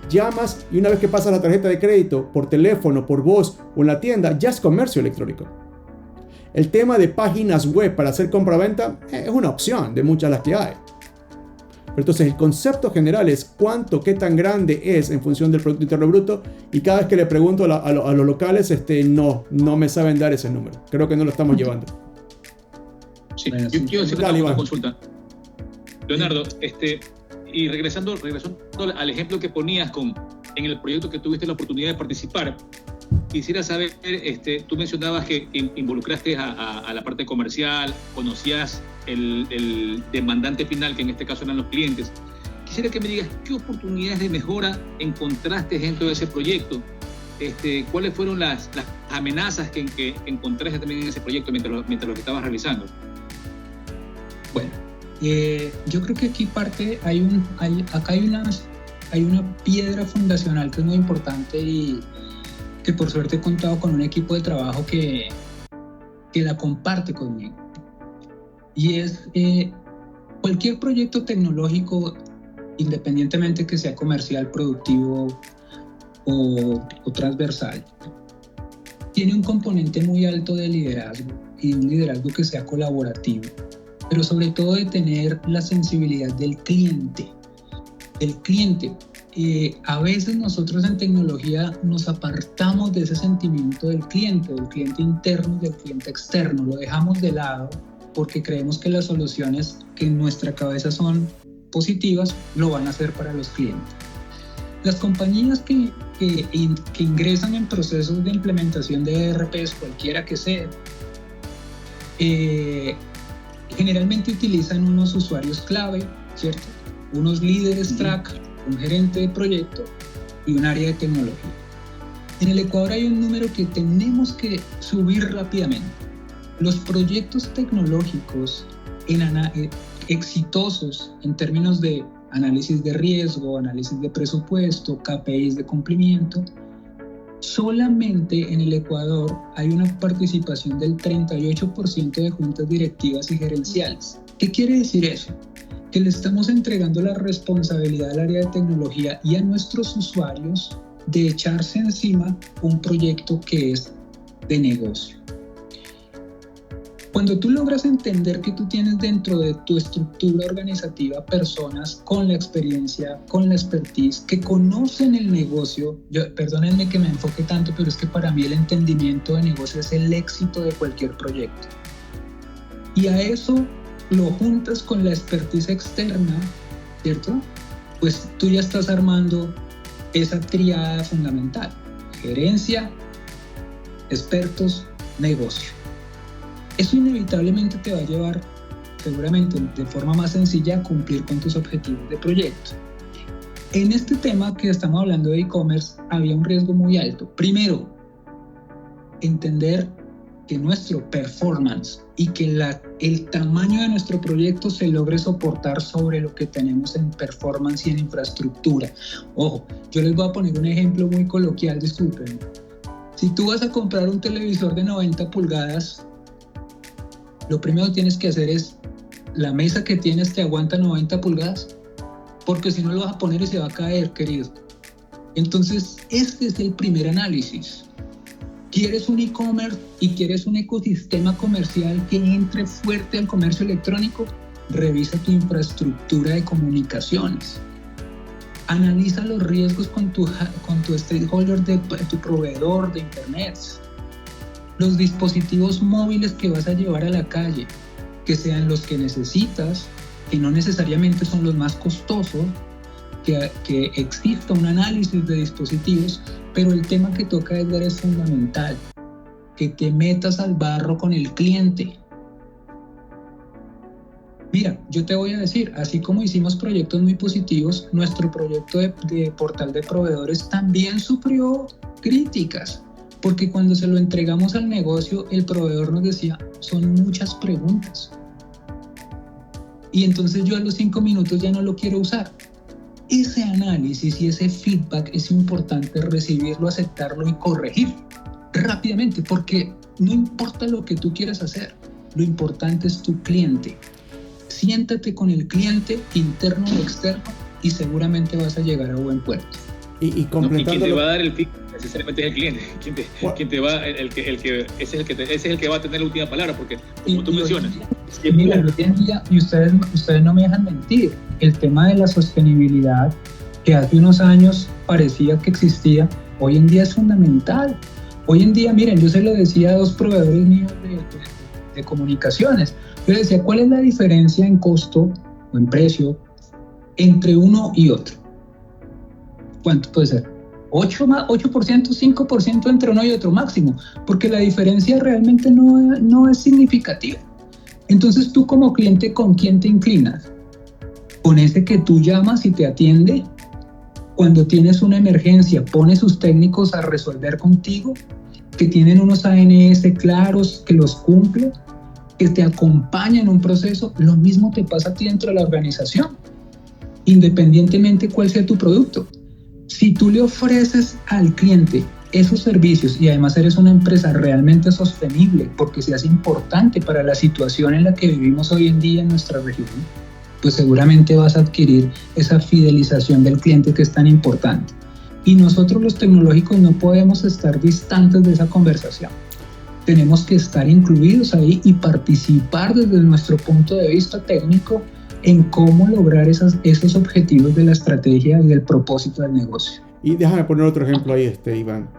llamas y una vez que pasas la tarjeta de crédito por teléfono, por voz o en la tienda, ya es comercio electrónico. El tema de páginas web para hacer compra-venta es una opción de muchas las que hay. Pero entonces el concepto general es qué tan grande es en función del Producto Interno Bruto, y cada vez que le pregunto a los locales, no me saben dar ese número. Creo que no lo estamos llevando. Sí, yo quiero hacer una consulta. Leonardo, y regresando al ejemplo que ponías en el proyecto que tuviste la oportunidad de participar, quisiera saber, tú mencionabas que involucraste a la parte comercial, conocías el demandante final, que en este caso eran los clientes. Quisiera que me digas qué oportunidades de mejora encontraste dentro de ese proyecto, cuáles fueron las amenazas que encontraste también en ese proyecto mientras lo estabas realizando. Bueno, yo creo que aquí hay una piedra fundacional que es muy importante y que por suerte he contado con un equipo de trabajo que la comparte conmigo. Y es cualquier proyecto tecnológico, independientemente que sea comercial, productivo o transversal, tiene un componente muy alto de liderazgo y un liderazgo que sea colaborativo, pero sobre todo de tener la sensibilidad del cliente. A veces nosotros en tecnología nos apartamos de ese sentimiento del cliente interno y del cliente externo, lo dejamos de lado porque creemos que las soluciones que en nuestra cabeza son positivas lo van a hacer para los clientes. Las compañías que ingresan en procesos de implementación de ERPs, cualquiera que sea, generalmente utilizan unos usuarios clave, ¿cierto? Unos líderes track, un gerente de proyecto y un área de tecnología. En el Ecuador hay un número que tenemos que subir rápidamente. Los proyectos tecnológicos exitosos en términos de análisis de riesgo, análisis de presupuesto, KPIs de cumplimiento, solamente en el Ecuador hay una participación del 38% de juntas directivas y gerenciales. ¿Qué quiere decir eso? Que le estamos entregando la responsabilidad al área de tecnología y a nuestros usuarios de echarse encima un proyecto que es de negocio. Cuando tú logras entender que tú tienes dentro de tu estructura organizativa personas con la experiencia, con la expertise, que conocen el negocio, perdónenme que me enfoque tanto, pero es que para mí el entendimiento de negocio es el éxito de cualquier proyecto. Y a eso lo juntas con la expertise externa, ¿cierto? Pues tú ya estás armando esa tríada fundamental: gerencia, expertos, negocio. Eso inevitablemente te va a llevar, seguramente de forma más sencilla, a cumplir con tus objetivos de proyecto. En este tema que estamos hablando de e-commerce, había un riesgo muy alto. Primero, entender que nuestro performance y que el tamaño de nuestro proyecto se logre soportar sobre lo que tenemos en performance y en infraestructura. Ojo, yo les voy a poner un ejemplo muy coloquial, disculpen. Si tú vas a comprar un televisor de 90 pulgadas, lo primero que tienes que hacer es, la mesa que tienes te aguanta 90 pulgadas, porque si no lo vas a poner y se va a caer, querido. Entonces, este es el primer análisis. ¿Quieres un e-commerce y quieres un ecosistema comercial que entre fuerte al comercio electrónico? Revisa tu infraestructura de comunicaciones. Analiza los riesgos con tu stakeholder, tu proveedor de internet. Los dispositivos móviles que vas a llevar a la calle, que sean los que necesitas, que no necesariamente son los más costosos, que exista un análisis de dispositivos, pero el tema que toca Edgar es fundamental, que te metas al barro con el cliente. Mira, yo te voy a decir, así como hicimos proyectos muy positivos, nuestro proyecto de portal de proveedores también sufrió críticas, porque cuando se lo entregamos al negocio, el proveedor nos decía, son muchas preguntas. Y entonces yo a los 5 minutos ya no lo quiero usar. Ese análisis y ese feedback es importante recibirlo, aceptarlo y corregir rápidamente, porque no importa lo que tú quieras hacer, lo importante es tu cliente. Siéntate con el cliente interno o externo y seguramente vas a llegar a buen puerto. Y completando, y quien te va a dar el feedback necesariamente es el cliente. Ese es el que va a tener la última palabra, porque como tú mencionas. Mira, hoy en día, y ustedes no me dejan mentir, el tema de la sostenibilidad, que hace unos años parecía que existía, hoy en día es fundamental. Hoy en día, miren, yo se lo decía a 2 proveedores míos de comunicaciones. Yo les decía, ¿cuál es la diferencia en costo o en precio entre uno y otro? ¿Cuánto puede ser? 8%, 5% entre uno y otro máximo, porque la diferencia realmente no es significativa. Entonces tú como cliente, ¿con quién te inclinas? ¿Con ese que tú llamas y te atiende? Cuando tienes una emergencia, pone sus técnicos a resolver contigo, que tienen unos ANS claros, que los cumple, que te acompañan en un proceso. Lo mismo te pasa a ti dentro de la organización, independientemente cuál sea tu producto. Si tú le ofreces al cliente esos servicios y además eres una empresa realmente sostenible, porque seas importante para la situación en la que vivimos hoy en día en nuestra región, pues seguramente vas a adquirir esa fidelización del cliente que es tan importante. Y nosotros los tecnológicos no podemos estar distantes de esa conversación. tenemos que estar incluidos ahí y participar desde nuestro punto de vista técnico en cómo lograr esos objetivos de la estrategia y del propósito del negocio. Y déjame poner otro ejemplo ahí, Iván.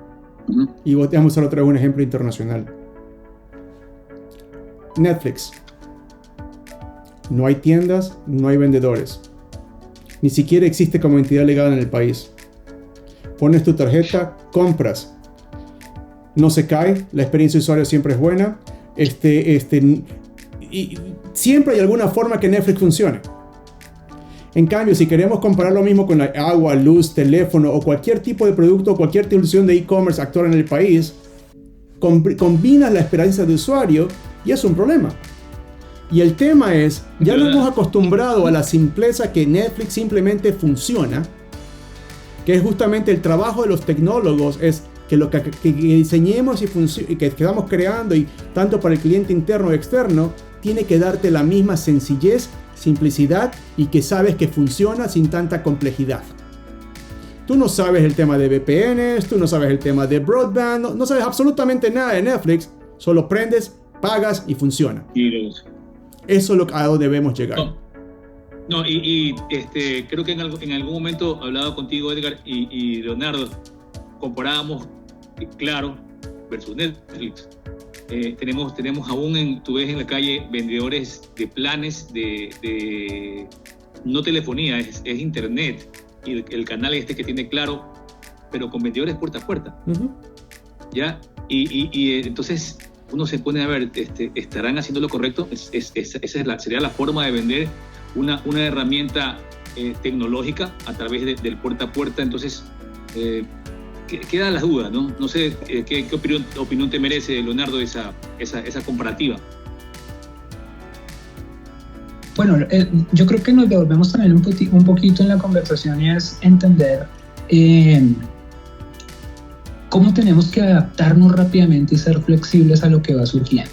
Y vamos a traer un ejemplo internacional. Netflix. No hay tiendas, no hay vendedores. Ni siquiera existe como entidad legal en el país. Pones tu tarjeta, compras. No se cae, la experiencia de usuario siempre es buena. Y siempre hay alguna forma que Netflix funcione. En cambio, si queremos comparar lo mismo con la agua, luz, teléfono o cualquier tipo de producto o cualquier solución de e-commerce actual en el país, combinas la experiencia de usuario y es un problema. Y el tema es, ya nos hemos acostumbrado a la simpleza que Netflix simplemente funciona, que es justamente el trabajo de los tecnólogos, es que lo que diseñemos y que estamos creando, y tanto para el cliente interno o externo, tiene que darte la misma sencillez, simplicidad y que sabes que funciona sin tanta complejidad. Tú no sabes el tema de VPNs, tú no sabes el tema de broadband, no sabes absolutamente nada de Netflix, solo prendes, pagas y funciona. Eso es lo a donde debemos llegar. Creo que en algún momento hablado contigo, Edgar y Leonardo, comparábamos Claro versus Netflix. Tenemos aún, tú ves en la calle vendedores de planes de no telefonía, es internet, y el canal que tiene Claro, pero con vendedores puerta a puerta. ¿Ya? Entonces uno se pone a ver, ¿estarán haciendo lo correcto? Sería la forma de vender una herramienta tecnológica a través del puerta a puerta. Entonces quedan las dudas, ¿no? No sé qué opinión te merece, Leonardo, esa comparativa. Bueno, yo creo que nos devolvemos también un poquito en la conversación, y es entender cómo tenemos que adaptarnos rápidamente y ser flexibles a lo que va surgiendo.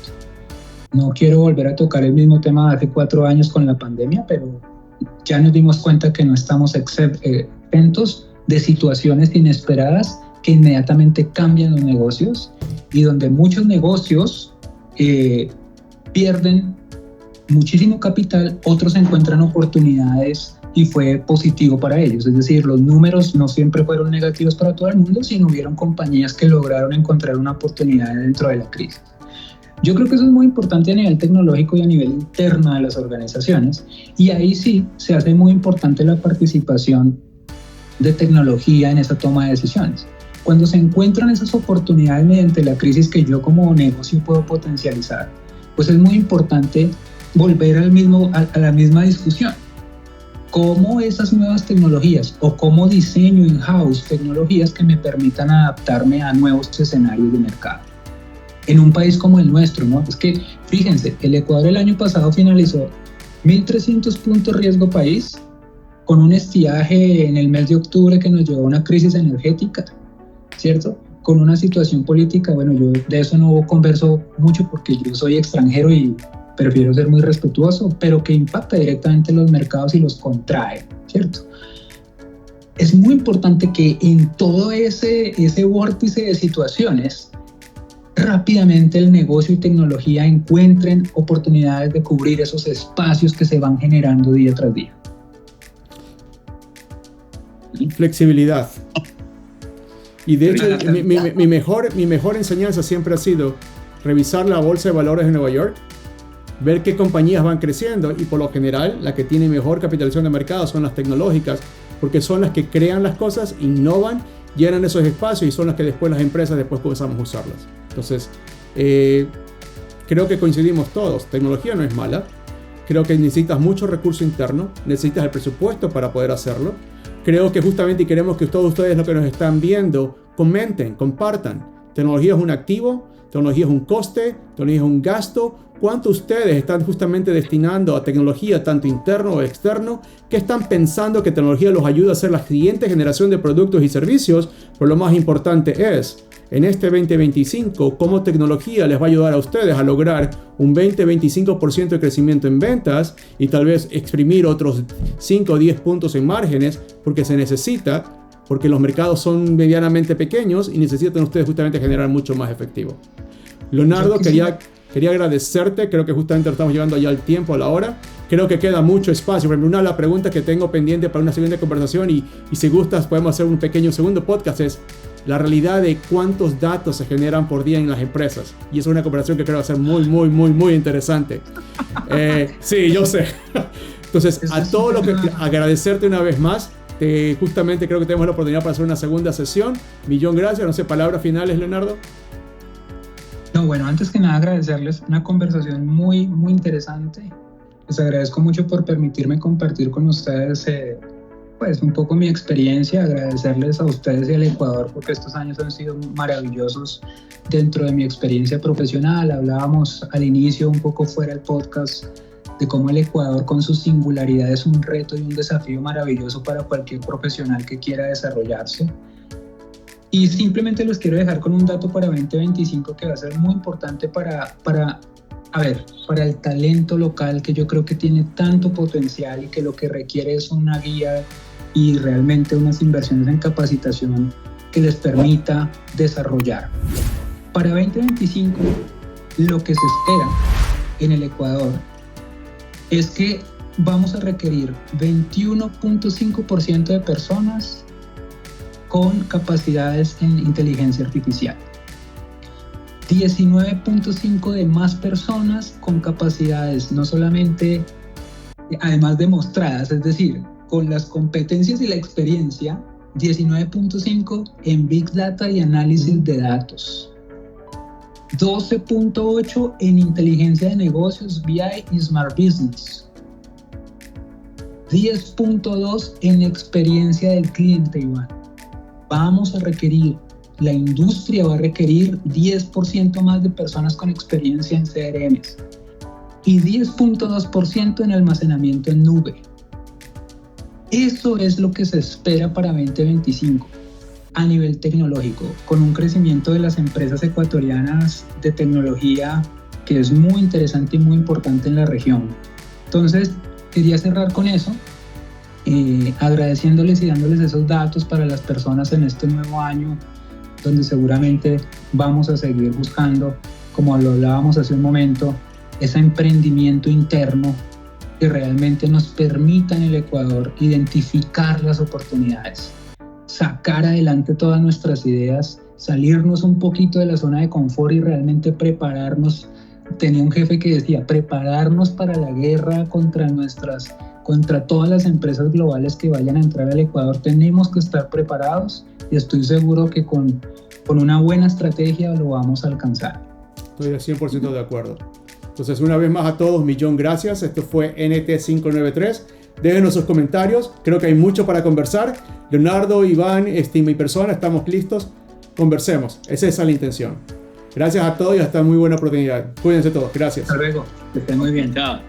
No quiero volver a tocar el mismo tema de hace 4 años con la pandemia, pero ya nos dimos cuenta que no estamos exentos de situaciones inesperadas que inmediatamente cambian los negocios, y donde muchos negocios pierden muchísimo capital, otros encuentran oportunidades y fue positivo para ellos. Es decir, los números no siempre fueron negativos para todo el mundo, sino hubieron compañías que lograron encontrar una oportunidad dentro de la crisis. Yo creo que eso es muy importante a nivel tecnológico y a nivel interno de las organizaciones, y ahí sí se hace muy importante la participación de tecnología en esa toma de decisiones. Cuando se encuentran esas oportunidades mediante la crisis que yo como negocio puedo potencializar, pues es muy importante volver a la misma discusión. ¿Cómo esas nuevas tecnologías o cómo diseño in-house tecnologías que me permitan adaptarme a nuevos escenarios de mercado? En un país como el nuestro, ¿no? Es que, fíjense, el Ecuador el año pasado finalizó 1.300 puntos riesgo país, con un estiaje en el mes de octubre que nos llevó a una crisis energética, ¿cierto? Con una situación política, bueno, yo de eso no converso mucho porque yo soy extranjero y prefiero ser muy respetuoso, pero que impacta directamente los mercados y los contrae, ¿cierto? Es muy importante que en todo ese vórtice de situaciones, rápidamente el negocio y tecnología encuentren oportunidades de cubrir esos espacios que se van generando día tras día. Flexibilidad. Y de hecho, mi mejor enseñanza siempre ha sido revisar la bolsa de valores de Nueva York, ver qué compañías van creciendo, y por lo general la que tiene mejor capitalización de mercado son las tecnológicas, porque son las que crean las cosas, innovan, llenan esos espacios, y son las que después las empresas comenzamos a usarlas. Entonces creo que coincidimos todos, tecnología no es mala, creo que necesitas mucho recurso interno, necesitas el presupuesto para poder hacerlo. Creo que justamente, y queremos que todos ustedes, los que nos están viendo, comenten, compartan. Tecnología es un activo, tecnología es un coste, tecnología es un gasto. ¿Cuánto ustedes están justamente destinando a tecnología, tanto interno o externo? ¿Qué están pensando que tecnología los ayuda a hacer la siguiente generación de productos y servicios? Pero lo más importante es, en este 2025, cómo tecnología les va a ayudar a ustedes a lograr un 20-25% de crecimiento en ventas, y tal vez exprimir otros 5 o 10 puntos en márgenes, porque se necesita, porque los mercados son medianamente pequeños y necesitan ustedes justamente generar mucho más efectivo. Leonardo, quería agradecerte. Creo que justamente estamos llegando ya al tiempo, a la hora. Creo que queda mucho espacio. Por ejemplo, una de las preguntas que tengo pendiente para una siguiente conversación, y si gustas podemos hacer un pequeño segundo podcast, es la realidad de cuántos datos se generan por día en las empresas. Y es una conversación que creo va a ser muy interesante. Sí, yo sé. Entonces, a todo lo que agradecerte una vez más. Justamente creo que tenemos la oportunidad para hacer una segunda sesión. Millón gracias. No sé, palabras finales, Leonardo. No, bueno, antes que nada agradecerles una conversación muy interesante. Les agradezco mucho por permitirme compartir con ustedes pues un poco mi experiencia, agradecerles a ustedes y al Ecuador porque estos años han sido maravillosos dentro de mi experiencia profesional. Hablábamos al inicio un poco fuera del podcast de cómo el Ecuador con su singularidad es un reto y un desafío maravilloso para cualquier profesional que quiera desarrollarse. Y simplemente los quiero dejar con un dato para 2025 que va a ser muy importante para el talento local, que yo creo que tiene tanto potencial y que lo que requiere es una guía y realmente unas inversiones en capacitación que les permita desarrollar. Para 2025, lo que se espera en el Ecuador es que vamos a requerir 21.5% de personas con capacidades en inteligencia artificial. 19.5% de más personas con capacidades no solamente, además demostradas, es decir, con las competencias y la experiencia, 19.5% en Big Data y análisis de datos. 12.8% en inteligencia de negocios, BI y Smart Business. 10.2% en experiencia del cliente, Iván. Vamos a requerir, la industria va a requerir 10% más de personas con experiencia en CRMs y 10.2% en almacenamiento en nube. Eso es lo que se espera para 2025 a nivel tecnológico, con un crecimiento de las empresas ecuatorianas de tecnología que es muy interesante y muy importante en la región. Entonces, quería cerrar con eso, agradeciéndoles y dándoles esos datos para las personas en este nuevo año, donde seguramente vamos a seguir buscando, como lo hablábamos hace un momento, ese emprendimiento interno que realmente nos permita en el Ecuador identificar las oportunidades, sacar adelante todas nuestras ideas, salirnos un poquito de la zona de confort y realmente prepararnos. Tenía un jefe que decía, prepararnos para la guerra contra todas las empresas globales que vayan a entrar al Ecuador. Tenemos que estar preparados y estoy seguro que con una buena estrategia lo vamos a alcanzar. Estoy al 100% de acuerdo. Entonces, una vez más a todos, millón gracias. Esto fue NT593. Déjenos sus comentarios. Creo que hay mucho para conversar. Leonardo, Iván, mi persona, estamos listos. Conversemos. Esa es la intención. Gracias a todos y hasta muy buena oportunidad. Cuídense todos. Gracias. Hasta luego. Que estén muy bien. Chao.